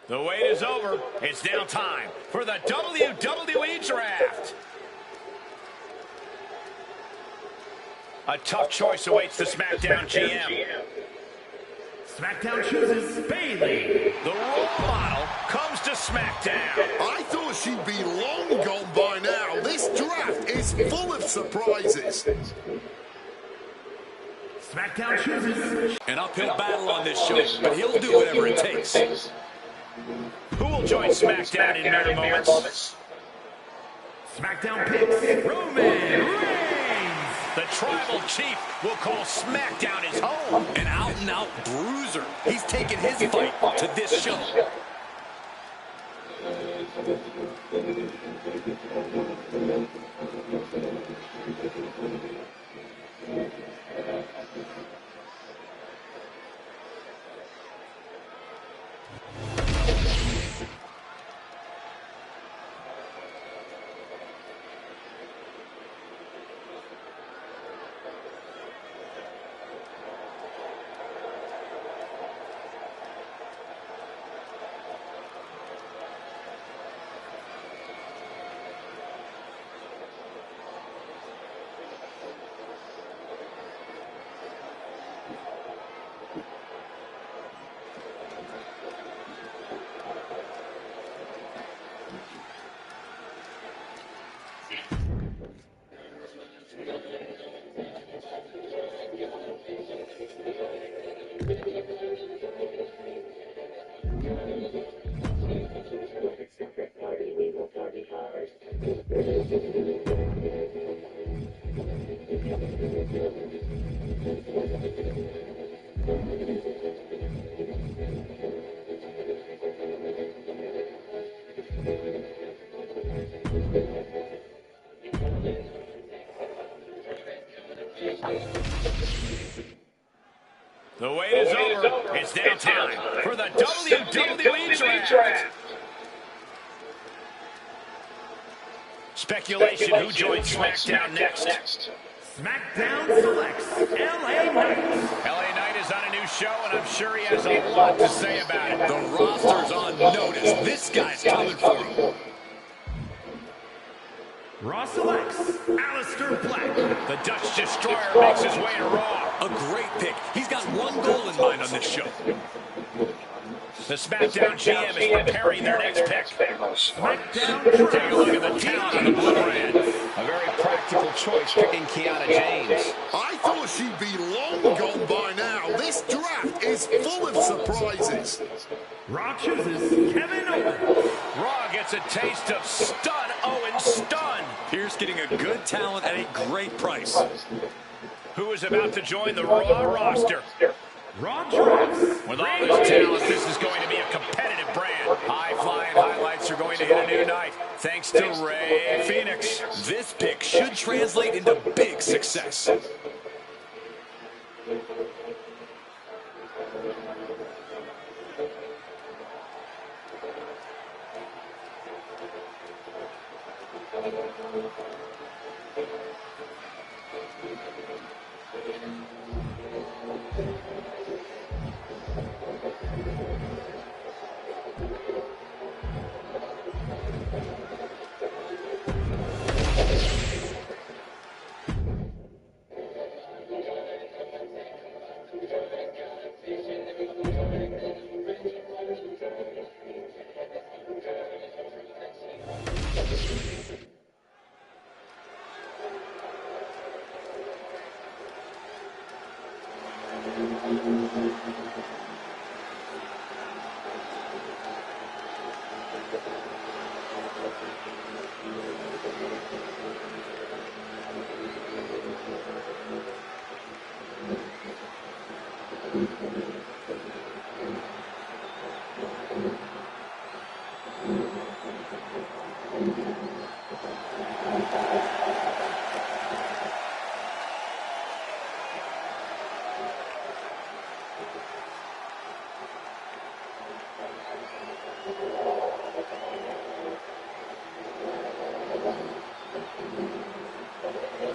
The wait is over. It's now time for the WWE Draft. A tough choice awaits the SmackDown GM. SmackDown chooses Bayley. The role model comes to SmackDown. I thought she'd be long gone by now. This draft is full of surprises. SmackDown chooses... An uphill battle on this show, but he'll do whatever it takes. Who will join SmackDown in mere moments? SmackDown picks Roman Reigns. The tribal chief will call SmackDown his home. An out-and-out bruiser. He's taking his fight to this show. The wait is over. It's now time for the WWE Draft. Speculation who joins SmackDown next. SmackDown selects LA Knight. LA Knight is on a new show, and I'm sure he has a lot to say about it. The roster's on notice. This guy's coming for him. Raw selects Aleister Black. The Dutch Destroyer makes his way to Raw. A great pick. He's got one goal in mind on this show. The SmackDown GM is preparing their next pick. SmackDown Take a look at the talent on the blue brand. A very practical choice picking Kiana James. I thought she'd be long gone by now. This draft is full of surprises. Raw chooses Kevin Owens. Raw gets a taste of stun Owens stun. Pierce getting a good talent at a great price. Who is about to join the Raw roster? Raw drafts With all this talent, this is going to be a competitive brand. High-flying highlights are going to hit a new night, thanks to Ray Phoenix. This pick should translate into big success.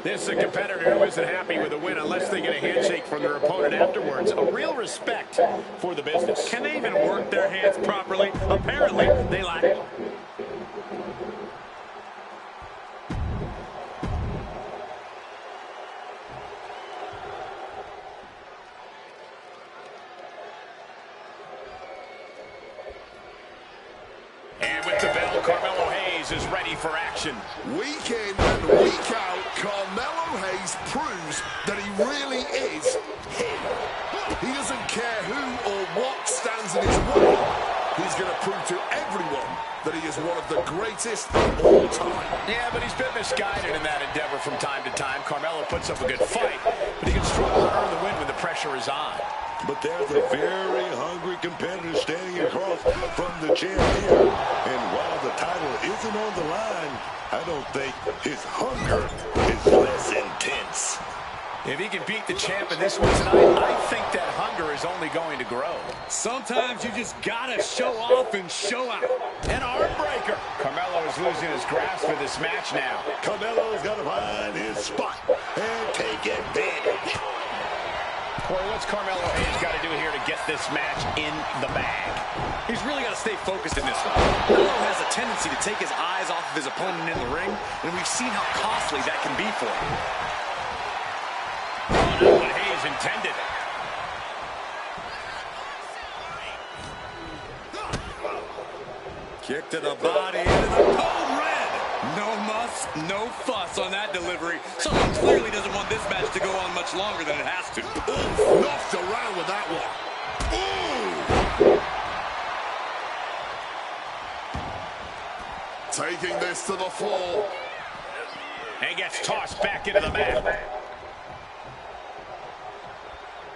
This is a competitor who isn't happy with a win unless they get a handshake from their opponent afterwards. A real respect for the business. Can they even work their hands properly? Apparently, they lack it. And with the bell, Carmelo Hayes is ready for action. Week in and week out, Carmelo Hayes proves that he really is him. He doesn't care who or what stands in his way. He's going to prove to everyone that he is one of the greatest of all time. Yeah, but he's been misguided in that endeavor from time to time. Carmelo puts up a good fight, but he can struggle to earn the win when the pressure is on. But there's a very hungry competitor standing across from the champ here. And while the title isn't on the line, I don't think his hunger is less intense. If he can beat the champ in this one tonight, I think that hunger is only going to grow. Sometimes you just gotta show off and show out. An arm breaker. Carmelo is losing his grasp for this match now. Carmelo's got to find his spot and take advantage. Corey, what's Carmelo Hayes got to do here to get this match in the bag? He's really got to stay focused in this one. Carmelo has a tendency to take his eyes off of his opponent in the ring, and we've seen how costly that can be for him. Oh, not what Hayes intended. Kick to the body into the cold red. No muss, no fuss on that delivery. Someone clearly doesn't want this match to go on much longer than it has to. Ooh, knocked around with that one. Ooh. Taking this to the floor. And gets tossed back into the mat.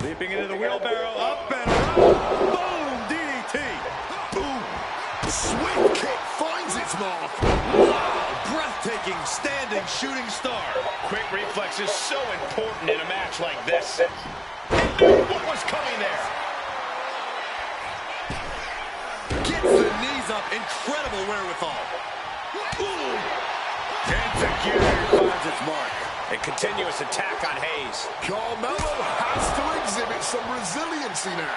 Leaping into the wheelbarrow, up and around. Boom, DDT. Boom. Sweep kick finds its mark. Wow, breathtaking standing shooting star. Quick reflex is so important in a match like this. He knew what was coming there. Gets the knees up, incredible wherewithal. Ooh. Executor finds its mark. A continuous attack on Hayes. Carmelo has to exhibit some resiliency now.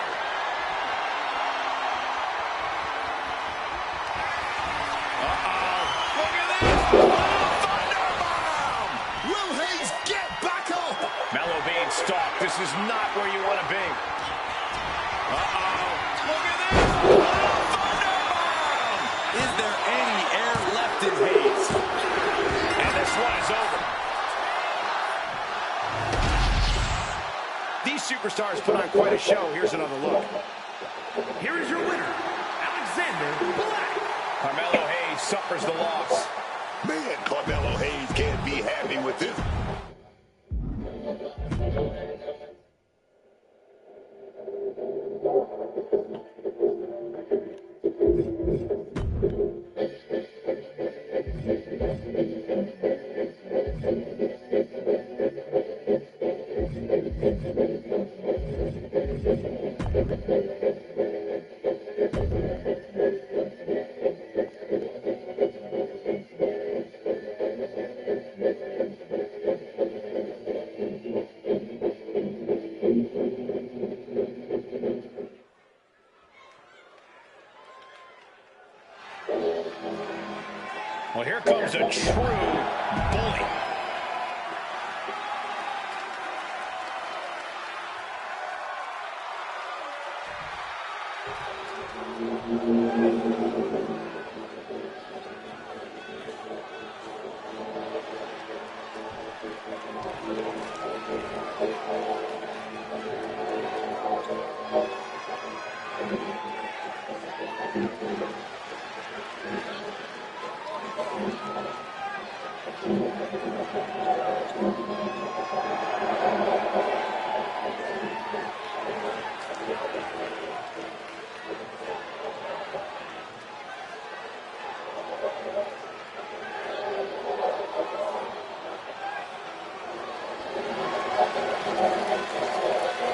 Look at this! Thunderbomb! Will Hayes get back up? Melo being stalked. This is not where you want to be. Look at this! Thunderbomb! Is there any air left in Hayes? And this one is over. These superstars put on quite a show. Here's another look. Here is your winner, Alexander Black. Carmelo Hayes suffers the loss. Man, Carmelo Hayes can't be happy with this. Well, here comes a true bully.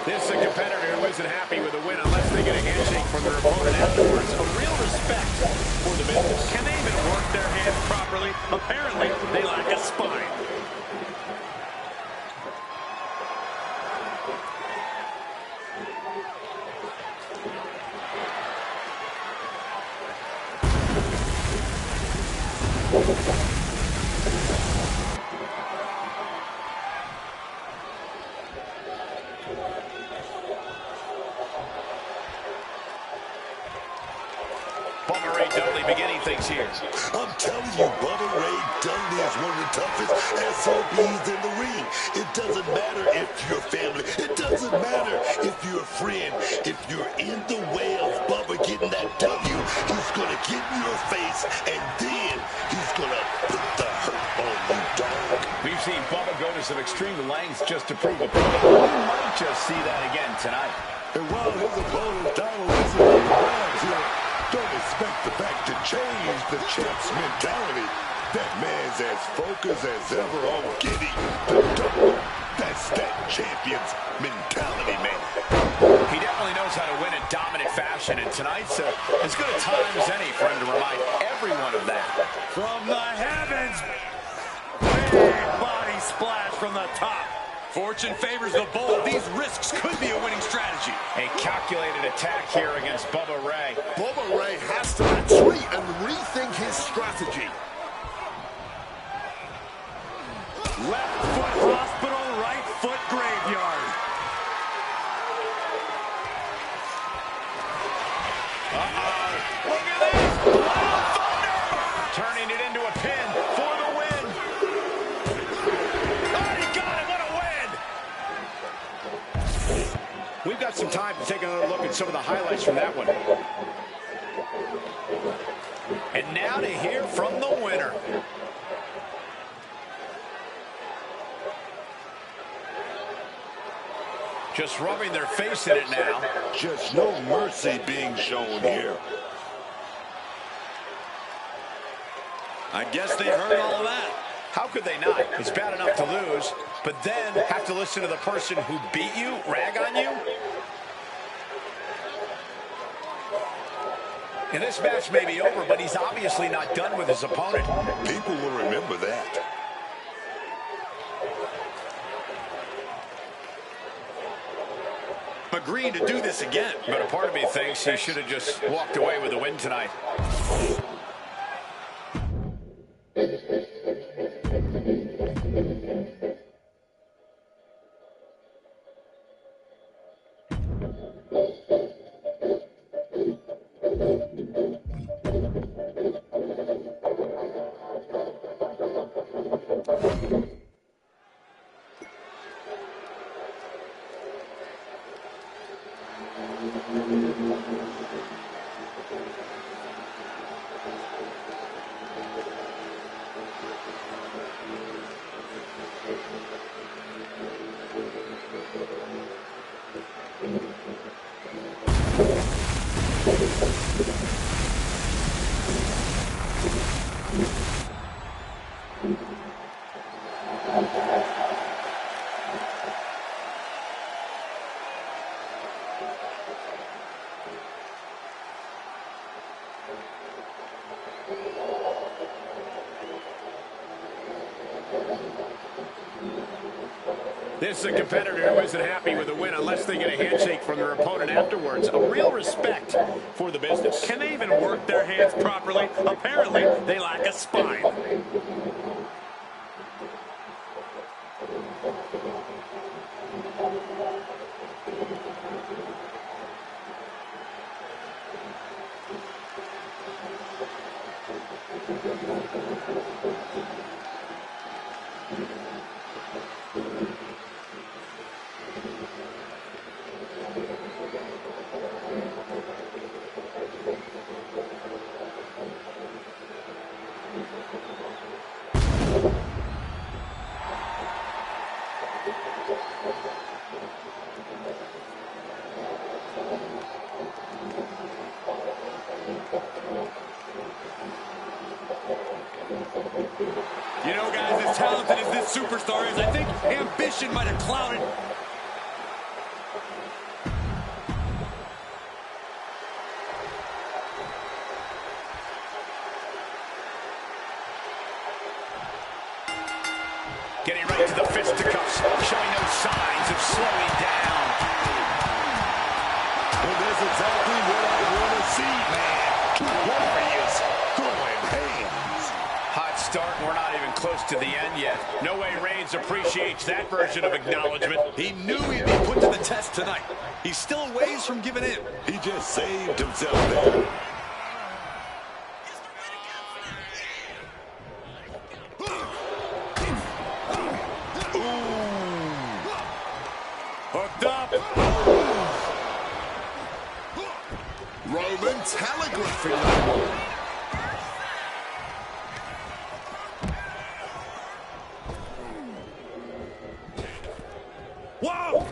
This is a competitor who isn't happy with a win unless they get a handshake from their opponent afterwards. A real respect for the business. Can they even work their hands properly? Apparently, they lack a spine. Bummer Ray Dudley beginning things here. I'm telling you, Bubba Ray Dudley is one of the toughest SOBs in the ring. It doesn't matter if you're family. It doesn't matter if you're a friend. If you're in the way of Bubba getting that W, he's going to get in your face, and then he's going to put the hurt on you, dog. We've seen Bubba go to some extreme lengths just to prove a point. We might just see that again tonight. And while his opponent's title isn't on the rise here, don't expect the back to change the champ's mentality. That man's as focused as ever on getting the W. That's that champion's mentality, man. He definitely knows how to win in dominant fashion, and tonight's as good a time as any for him to remind everyone of that. From the heavens, big body splash from the top. Fortune favors the bold. These risks could be a winning strategy. A calculated attack here against Bubba Ray. Bubba Ray has to retreat and rethink his strategy. Left foot hospital, right foot graveyard. Uh-oh. Look at this. Little thunder. Turning it into a pin for the win. Oh, he got it. What a win. We've got some time to take another look at some of the highlights from that one. And now to hear from the winner. Just rubbing their face in it now. Just no mercy being shown here. I guess they heard all of that. How could they not? It's bad enough to lose, but then have to listen to the person who beat you rag on you? And this match may be over, but he's obviously not done with his opponent. People will remember that. Agreeing to do this again. But a part of me thinks he should have just walked away with the win tonight. This is a competitor who isn't happy with a win unless they get a handshake from their opponent afterwards. A real respect for the business. Can they even work their hands properly? Apparently, they lack a spine. You know, guys, as talented as this superstar is, I think ambition might have clouded. Getting right to the fisticuffs, showing no signs of slowing down. Well, that's exactly what I want to see, man. Two warriors throwing hands. Hot start, and we're not even close to the end yet. No way Reigns appreciates that version of acknowledgement. He knew he'd be put to the test tonight. He's still a ways from giving in. He just saved himself there. Whoa!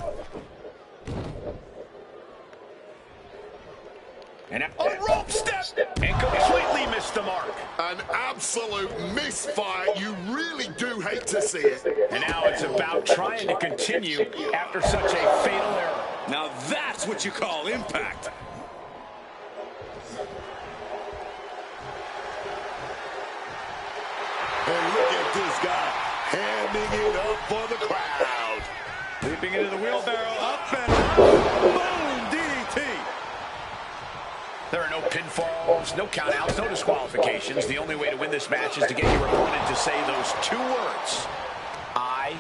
And a rope step! And completely missed the mark. An absolute misfire. You really do hate to see it. And now it's about trying to continue after such a fatal error. Now that's what you call impact. And look at this guy hamming it up for the crowd. Leaping into the wheelbarrow, up and boom, DDT. There are no pinfalls, no countouts, no disqualifications. The only way to win this match is to get your opponent to say those two words. I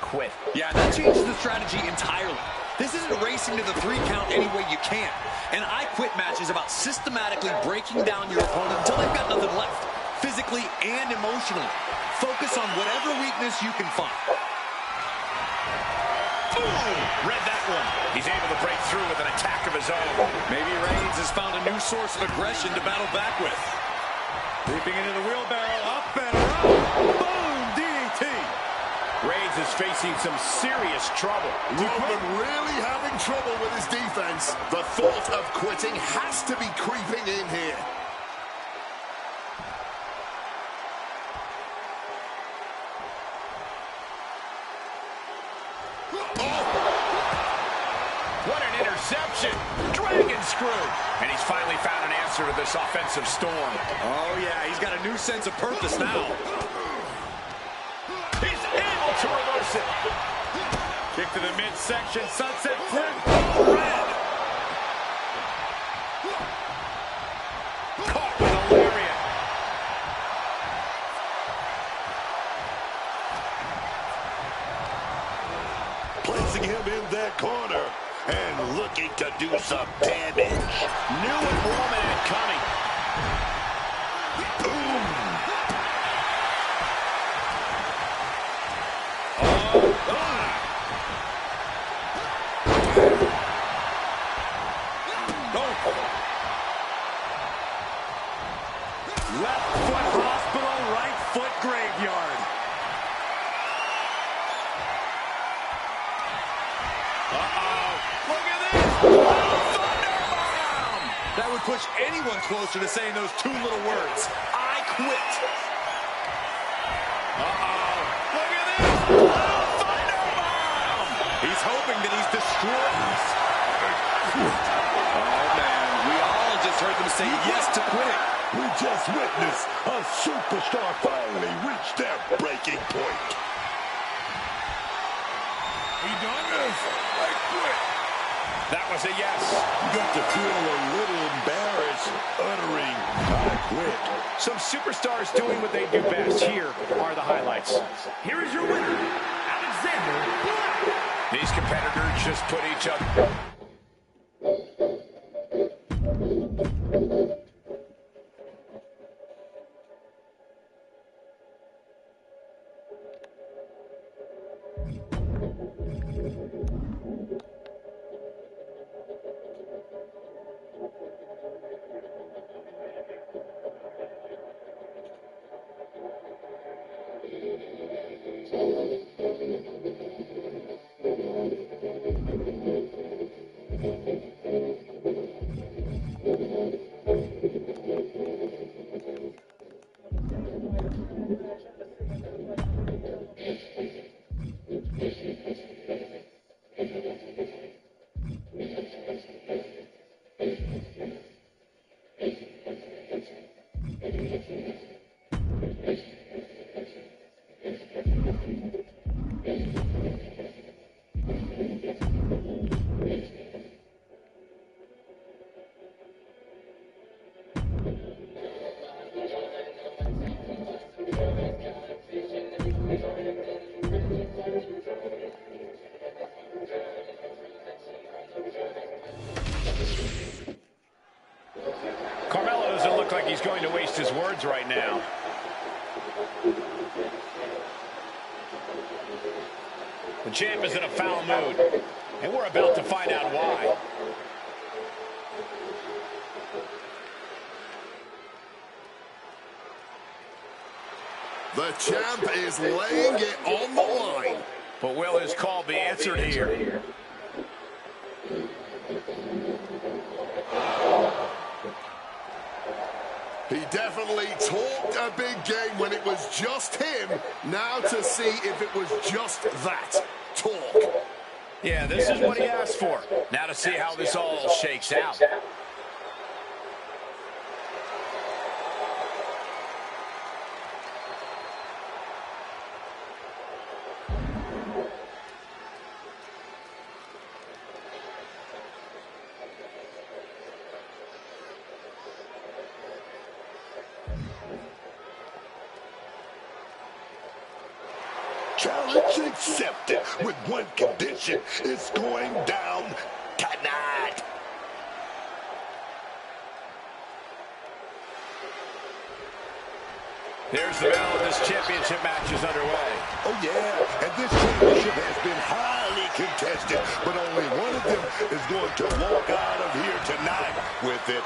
quit. Yeah, that changes the strategy entirely. This isn't racing to the 3 count any way you can. An I quit match is about systematically breaking down your opponent until they've got nothing left, physically and emotionally. Focus on whatever weakness you can find. Boom! Read that one. He's able to break through with an attack of his own. Maybe Reigns has found a new source of aggression to battle back with. Leaping into the wheelbarrow, up and around. Boom! DDT. Reigns is facing some serious trouble. Roman really having trouble with his defense. The thought of quitting has to be creeping in here. What an interception. Dragon screw. And he's finally found an answer to this offensive storm. Oh, yeah, he's got a new sense of purpose now. He's able to reverse it. Kick to the midsection, sunset flip. Oh, red. Caught with a lariat. Placing him in that corner and looking to do some damage. Knew what Roman had coming. Boom! Left foot hospital, right foot graveyard. Look at this! Thunderbomb! That would push anyone closer to saying those 2 little words. I quit. Look at this! Thunderbomb! He's hoping that he's destroyed us. Oh, man. We all just heard them say yes to quitting. We just witnessed a superstar finally reach their breaking point. We done this? I quit. That was a yes. Got to feel a little embarrassed uttering, I quit. Some superstars doing what they do best. Here are the highlights. Here is your winner, Alexander Black. These competitors just put each other... Like he's going to waste his words right now. The champ is in a foul mood, and we're about to find out why. The champ is laying it on the line. But will his call be answered here? He definitely talked a big game when it was just him. Now to see if it was just that, talk. Yeah, this is what he asked for. Now to see how this all shakes out. Challenge accepted with one condition. It's going down tonight. There's the bell, and this championship match is underway. Oh, yeah, and this championship has been highly contested, but only one of them is going to walk out of here tonight with it.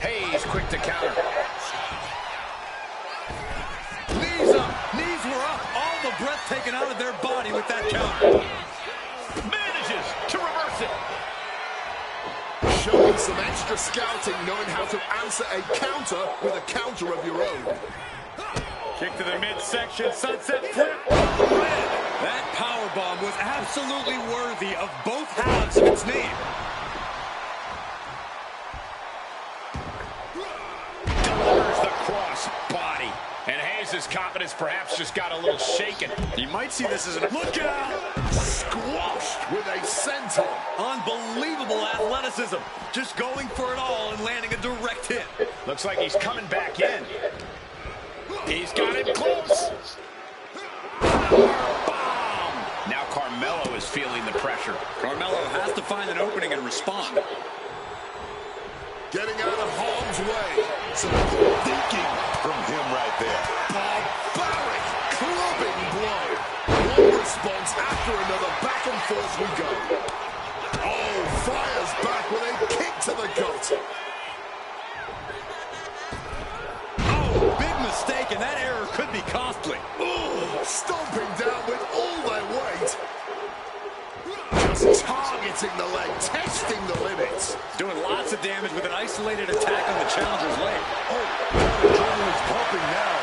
Hayes quick to counter. Knees up. Knees were up. All the breath taken out of their body with that counter. Manages to reverse it. Showing some extra scouting, knowing how to answer a counter with a counter of your own. Kick to the midsection, sunset flip. That powerbomb was absolutely worthy of both halves of its name. Delivers the cross body. And Hayes' confidence perhaps just got a little shaken. You might see this as an... Look out! Squashed with a senton. Unbelievable athleticism. Just going for it all and landing a direct hit. Looks like he's coming back in. He's got it close. Bomb! Now Carmelo is feeling the pressure. Carmelo has to find an opening and respond. Getting out of harm's way. Some good thinking from him right there. Barbaric, clubbing blow. One response after another. Back and forth we go. Oh, fires back with a kick to the gut. Oh, big mistake, and that error could be costly. Ooh, stomping down with all their weight. Just targeting the leg, testing the limits. Doing lots of damage with an isolated attack on the challenger's leg. Oh, adrenaline's pumping now.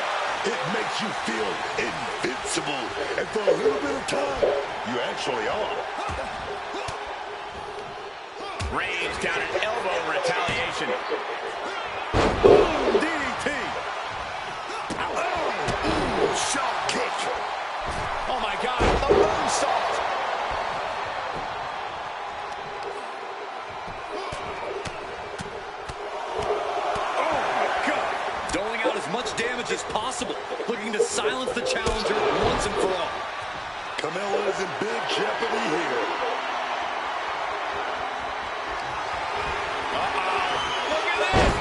It makes you feel invincible. And for a little bit of time, you actually are. Reigns down an elbow in retaliation. Boom, DDT. Ooh, sharp kick. Oh my God, the moonsault. Much damage as possible, looking to silence the challenger once and for all. Carmelo is in big jeopardy here. Look at this!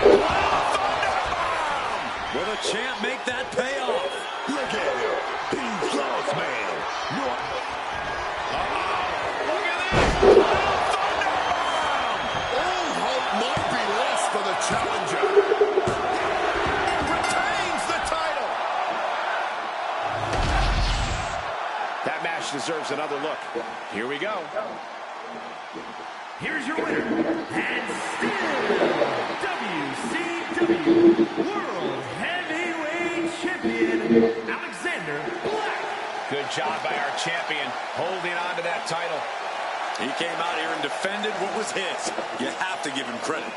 Thunderbomb! Will the champ make that pay off? Look at him. He's lost, man. Look at this! Thunderbomb! All hope might be lost for the challenger. Deserves another look. Here we go. Here's your winner, and still WCW World Heavyweight Champion, Alexander Black. Good job by our champion, holding on to that title. He came out here and defended what was his. You have to give him credit.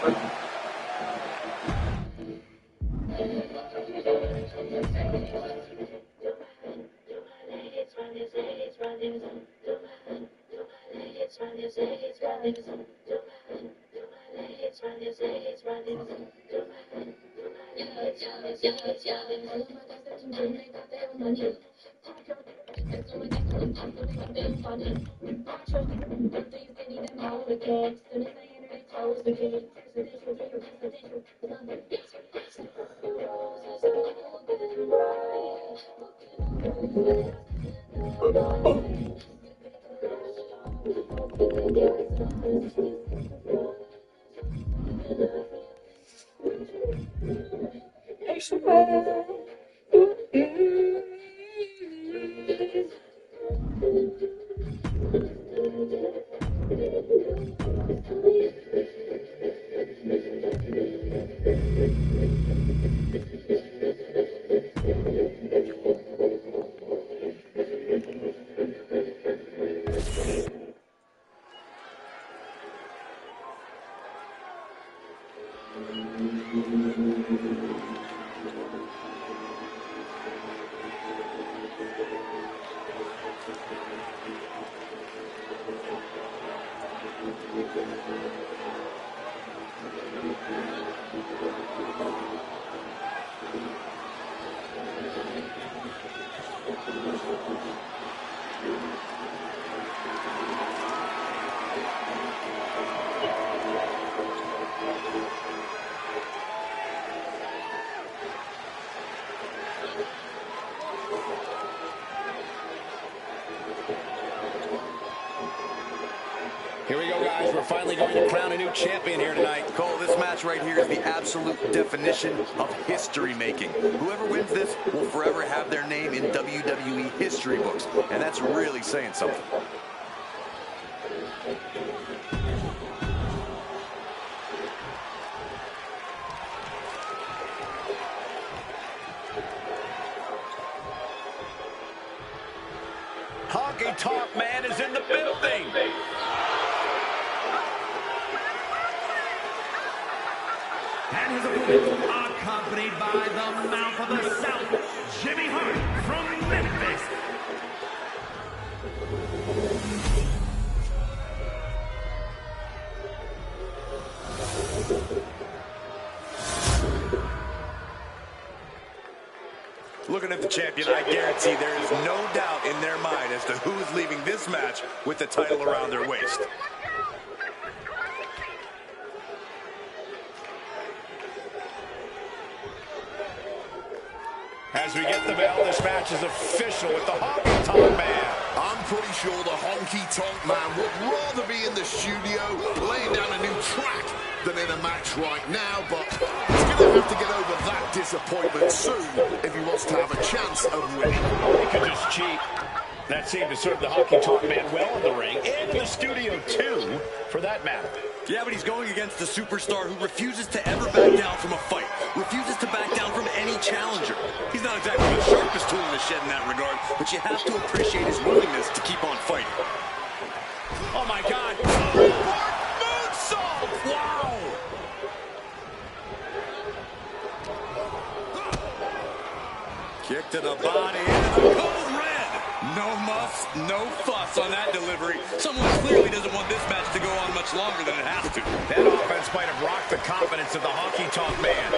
Here we go, guys. We're finally going to crown a new champion here tonight. Cole, this match right here is the absolute definition of history making. Whoever wins this will forever have their name in WWE history books, and that's really saying something. Honky Tonk Man is in the building. And his opponent, accompanied by the mouth of the South, Jimmy Hart from Memphis. Looking at the champion, I guarantee there is no doubt in their mind as to who is leaving this match with the title around their waist. As we get the bell, this match is official with the Honky Tonk Man. I'm pretty sure the Honky Tonk Man would rather be in the studio laying down a new track than in a match right now, but he's going to have to get over that disappointment soon if he wants to have a chance of winning. He could just cheat. That seemed to serve the Honky Tonk Man well in the ring, and in the studio too, for that matter. Yeah, but he's going against a superstar who refuses to ever back down from a fight, refuses to back down from any challenger. He's not exactly the sharpest tool in the shed in that regard, but you have to appreciate his willingness to keep on fighting. Oh my God. Moonsault! Wow! Kick to the body into the cold red. No muss, no fuss on that delivery. Someone clearly doesn't want this match to go on much longer than it has to. That offense might have rocked the confidence of the Honky Tonk Man.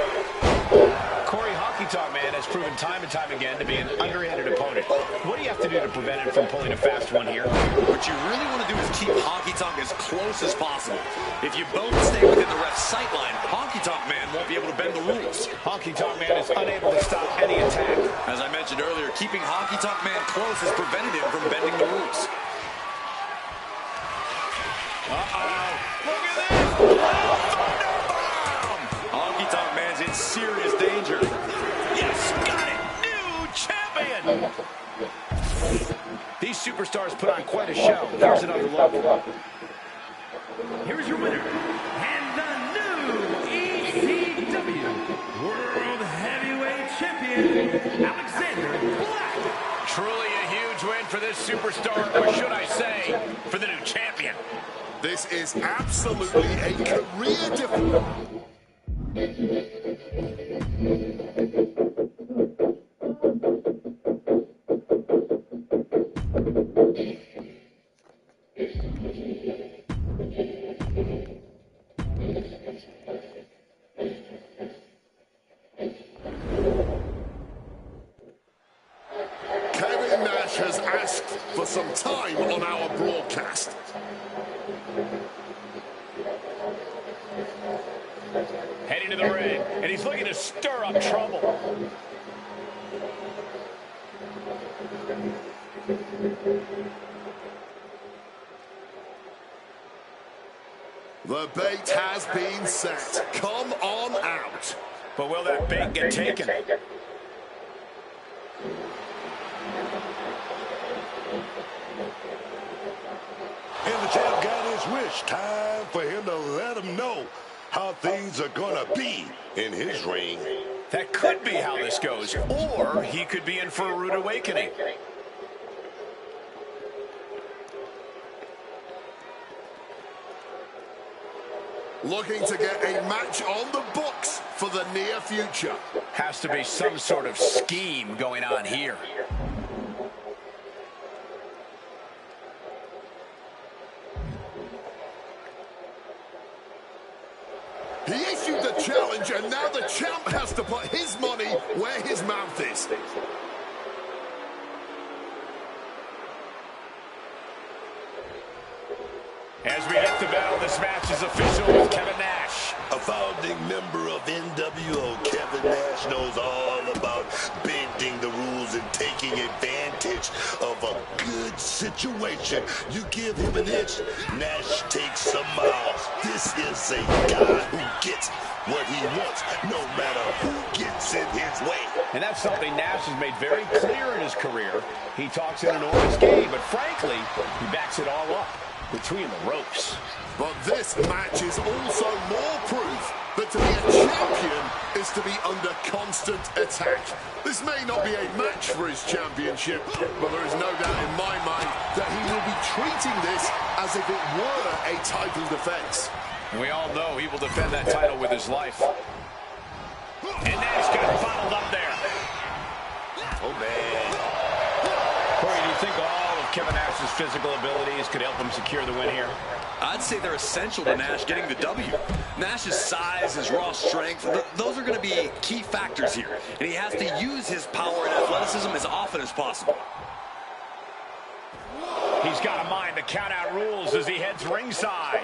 Corey, Honky Tonk Man has proven time and time again to be an underhanded opponent. What do you have to do to prevent him from pulling a fast one here? What you really want to do is keep Honky Tonk as close as possible. If you both stay within the ref's sight line, Honky Tonk Man won't be able to bend the rules. Honky Tonk Man is unable to stop any attack. As I mentioned earlier, keeping Honky Tonk Man close has prevented him from bending the rules. Uh-oh. Look at this! Thunderbomb! Honky Tonk Man's in serious danger. Yes, got it! New champion! These superstars put on quite a show. Here's another look. Here's your winner, and the new ECW World Heavyweight Champion, Alexander Black. Truly a huge win for this superstar, or should I say, for the new champion. This is absolutely a career difference. Kevin Nash has asked for some time on our broadcast. Heading to the ring, and he's looking to stir up trouble. The bait has been set. Come on out. But will that bait get taken? And the champ got his wish. Time for him to let him know how things are gonna be in his ring. That could be how this goes, or he could be in for a rude awakening. Looking to get a match on the books for the near future. Has to be some sort of scheme going on here. He issued the challenge, and now the champ has to put his money where his mouth is. As we hit the bell, this match is official with Kevin Nash. A founding member of NWO, Kevin Nash knows all about bending the rules and taking advantage of a good situation. You give him an inch, Nash takes some miles. This is a guy who gets what he wants, no matter who gets in his way. And that's something Nash has made very clear in his career. He talks an enormous game, but frankly, he backs it all up between the ropes. But this match is also more proof that to be a champion is to be under constant attack. This may not be a match for his championship, but there is no doubt in my mind that he will be treating this as if it were a title defense. And we all know he will defend that title with his life. And Nash got bottled up there. Oh, man. Corey, do you think all of Kevin Nash's physical abilities could help him secure the win here? I'd say they're essential to Nash getting the W. Nash's size, his raw strength, those are going to be key factors here. And he has to use his power and athleticism as often as possible. He's got to mind the count-out rules as he heads ringside.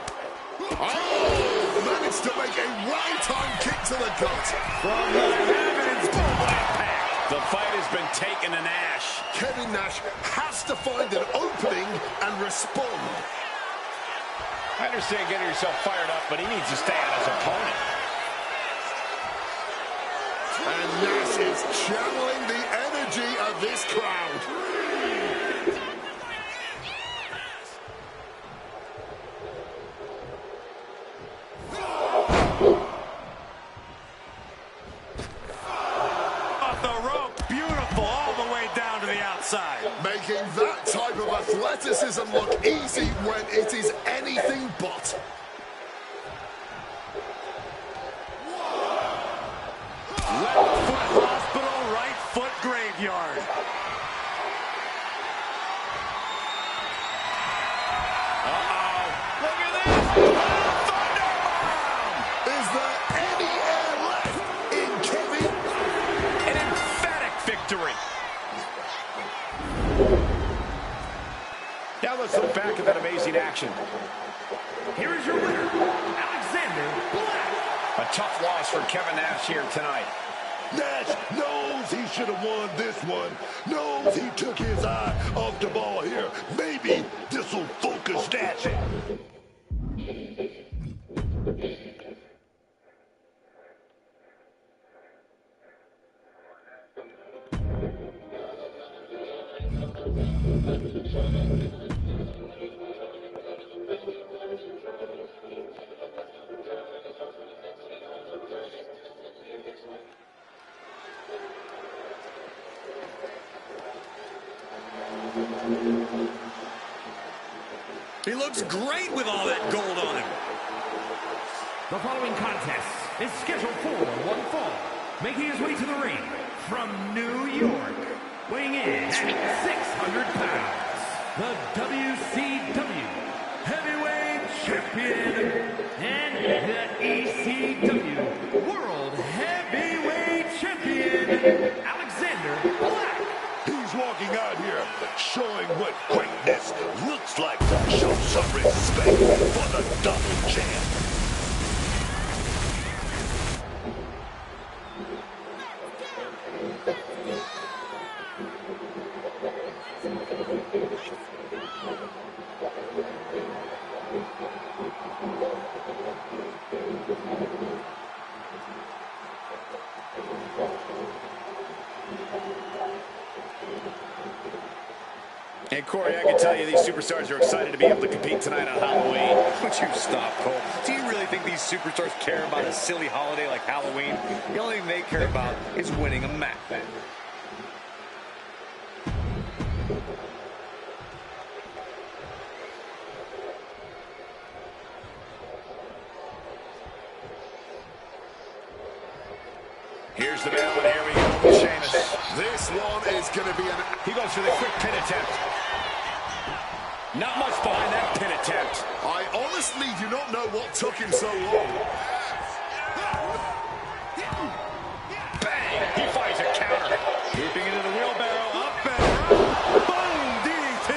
Oh, managed to make a right-time kick to the gut. From the heavens, boom, impact. The fight has been taken to Nash. Kevin Nash has to find an opening and respond. I understand getting yourself fired up, but he needs to stay on his opponent. And Nash is channeling the energy of this crowd. Off the rope, beautiful, all the way down to the outside. Making that type of athleticism look easy when it is anything but. Left foot hospital, right foot graveyard. Uh-oh. Look at this. Thunderbomb. Is there any air left in Kevin? An emphatic victory. Now let's look back at that amazing action. Here is your winner, Alexander Black. A tough loss for Kevin Nash here tonight. Nash knows he should have won this one. Knows he took his eye off the ball here. Maybe this will focus Nash. He looks great with all that gold on him. The following contest is scheduled for one fall. Making his way to the ring from New York, weighing in at 600 pounds, the WCW Heavyweight Champion and the ECW World Heavyweight Champion, Alexander Black. He's walking out here showing what greatness looks like. Show some respect for the double champ. And Corey, I can tell you these superstars are excited to be able to compete tonight on Halloween. Would you stop, Cole? Do you really think these superstars care about a silly holiday like Halloween? The only thing they care about is winning a match. Here's the bell, and here we go with Sheamus. This one is going to be an... He goes for the quick pin attempt. Not much behind that pin attempt. I honestly do not know what took him so long. Bang! He finds a counter. Leaping into the wheelbarrow, up and around. Boom! DDT.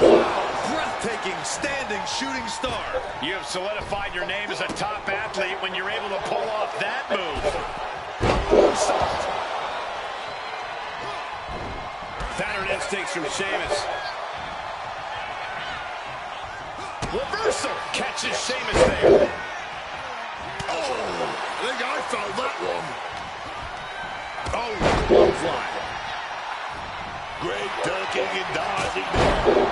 Wow! Breathtaking, standing shooting star. You have solidified your name as a top athlete when you're able to pull off that move. Veteran instincts from Sheamus. Reversal catches Sheamus there. Oh, I think I felt that one. Oh, clothesline. Great ducking and dodging there.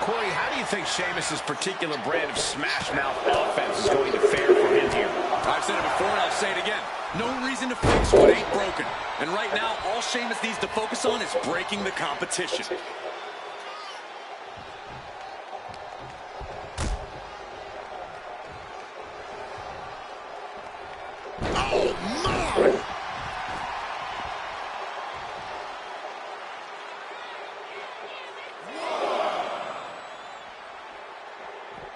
Corey, how do you think Sheamus' particular brand of smash mouth offense is going to fare for him here? I've said it before and I'll say it again. No reason to fix what ain't broken. And right now, all Sheamus needs to focus on is breaking the competition. Oh, my!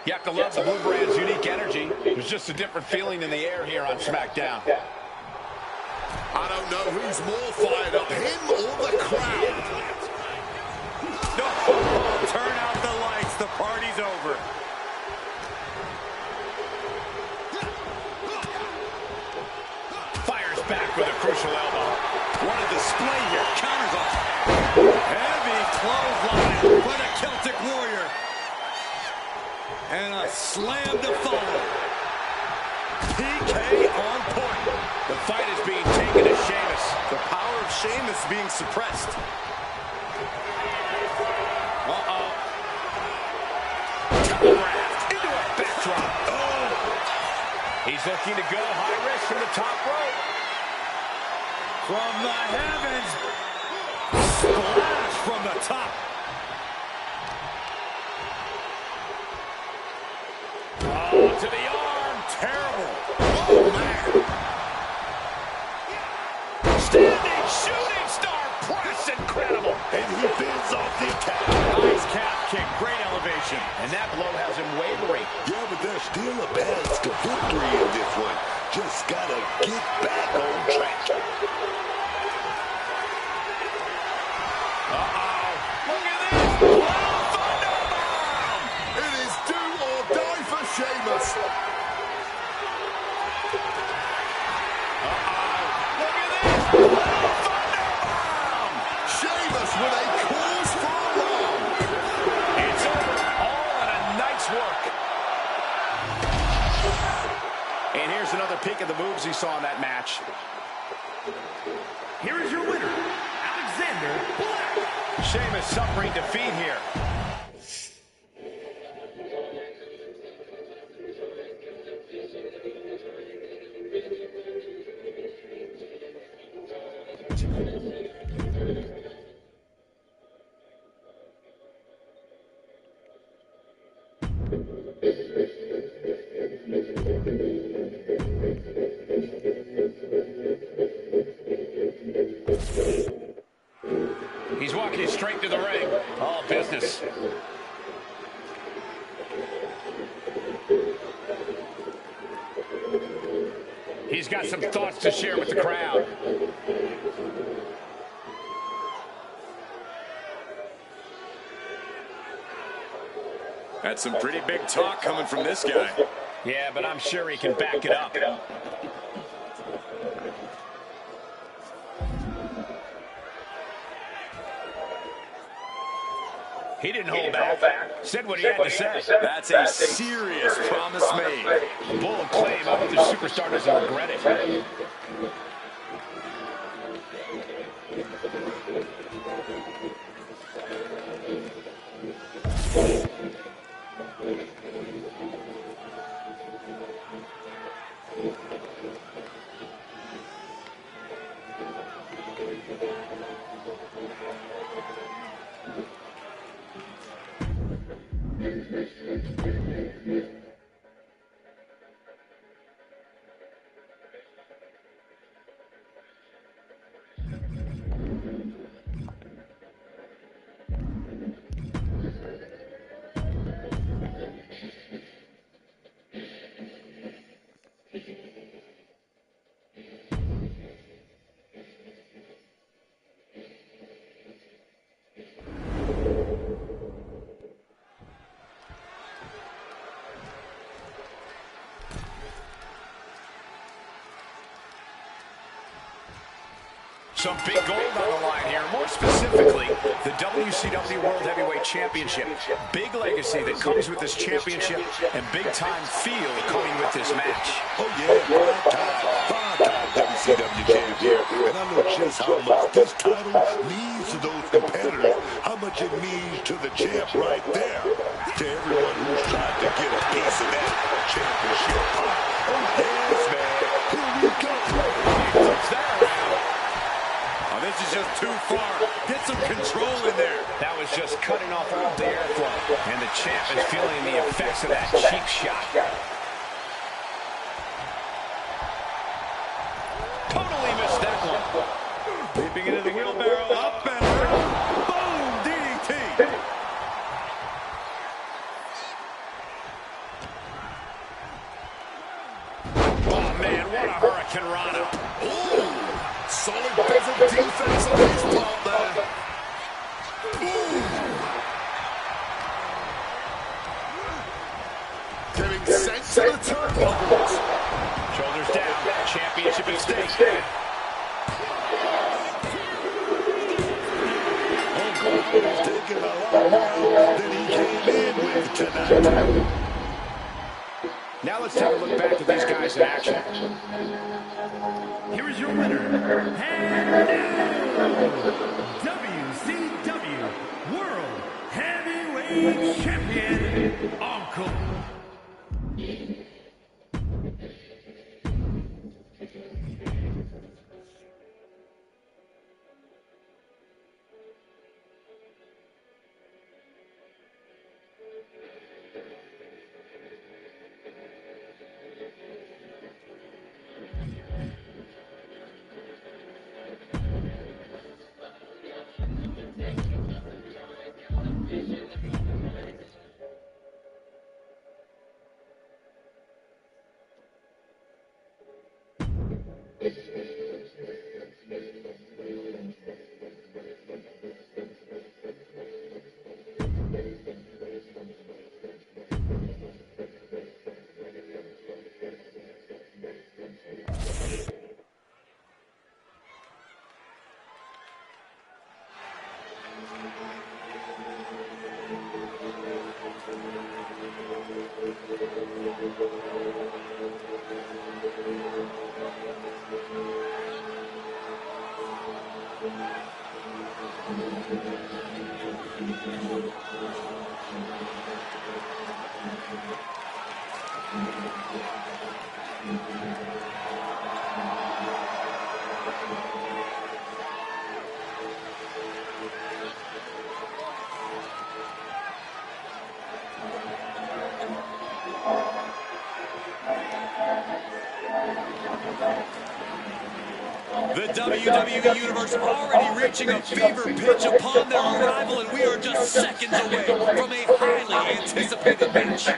You have to love the Blue Brand's unique energy. There's just a different feeling in the air here on SmackDown. I don't know who's more fired up, him or the crowd. No, turn out the lights. The party's over. Fires back with a crucial elbow. What a display here. Counters off. Heavy clothesline by the Celtic Warrior. And a slam to follow. PK on point. The fight is being taken to Sheamus. The power of Sheamus being suppressed. Uh-oh. Telegraphed into a backdrop. Oh! He's looking to go high risk from the top rope. From the heavens. Splash from the top. Oh, to the arm. Terrible. Oh, man. Standing shooting star press. Incredible. And he fends off the attack. Nice calf kick. Great elevation. And that blow has him wavering. Yeah, but there's still a path to victory in this one. Just gotta get back on track. Uh-oh. Look at this. Little thunderbomb. It is do or die for Sheamus. Look at this. Little thunderbomb. Sheamus with a cause for alarm. It's over. All in a night's work. And here's another peek at the moves he saw in that match. Here is your winner, Alexander Black. Sheamus suffering defeat here. He's walking straight to the ring. All business. He's got some thoughts to share with the crowd. That's some pretty big talk coming from this guy. Yeah, but I'm sure he can back it up. He didn't hold back. Said what he had to say. That's a serious promise made. Bold claim. I hope the superstar doesn't regret it. Some big gold on the line here. More specifically, the WCW World Heavyweight Championship. Big legacy that comes with this championship and big-time feel coming with this match. Oh, yeah, five-time WCW champion. And I know just how much this title means to those competitors, how much it means to the champ right there. To everyone who's tried to get a piece of that championship pie. Oh, yes, man. Here we go. Flips that around. This is just too far. Get some control in there. That was just cutting off all the airflow. And the champ is feeling the effects of that cheap shot. Totally missed that one. Leaping into the wheelbarrow. Up and around. Boom! DDT. Oh, man, what a Hurricane Rana. Solid bit of defense on his part there. Getting sent to the turnbuckles. Shoulders down. Championship at stake. He's taking a lot more than he came in with tonight. Now let's take a look back at these guys in action. Here is your winner, and WCW World Heavyweight Champion, Uncle. The WWE Universe already reaching a fever pitch upon their arrival, and we are just seconds away from a highly anticipated match.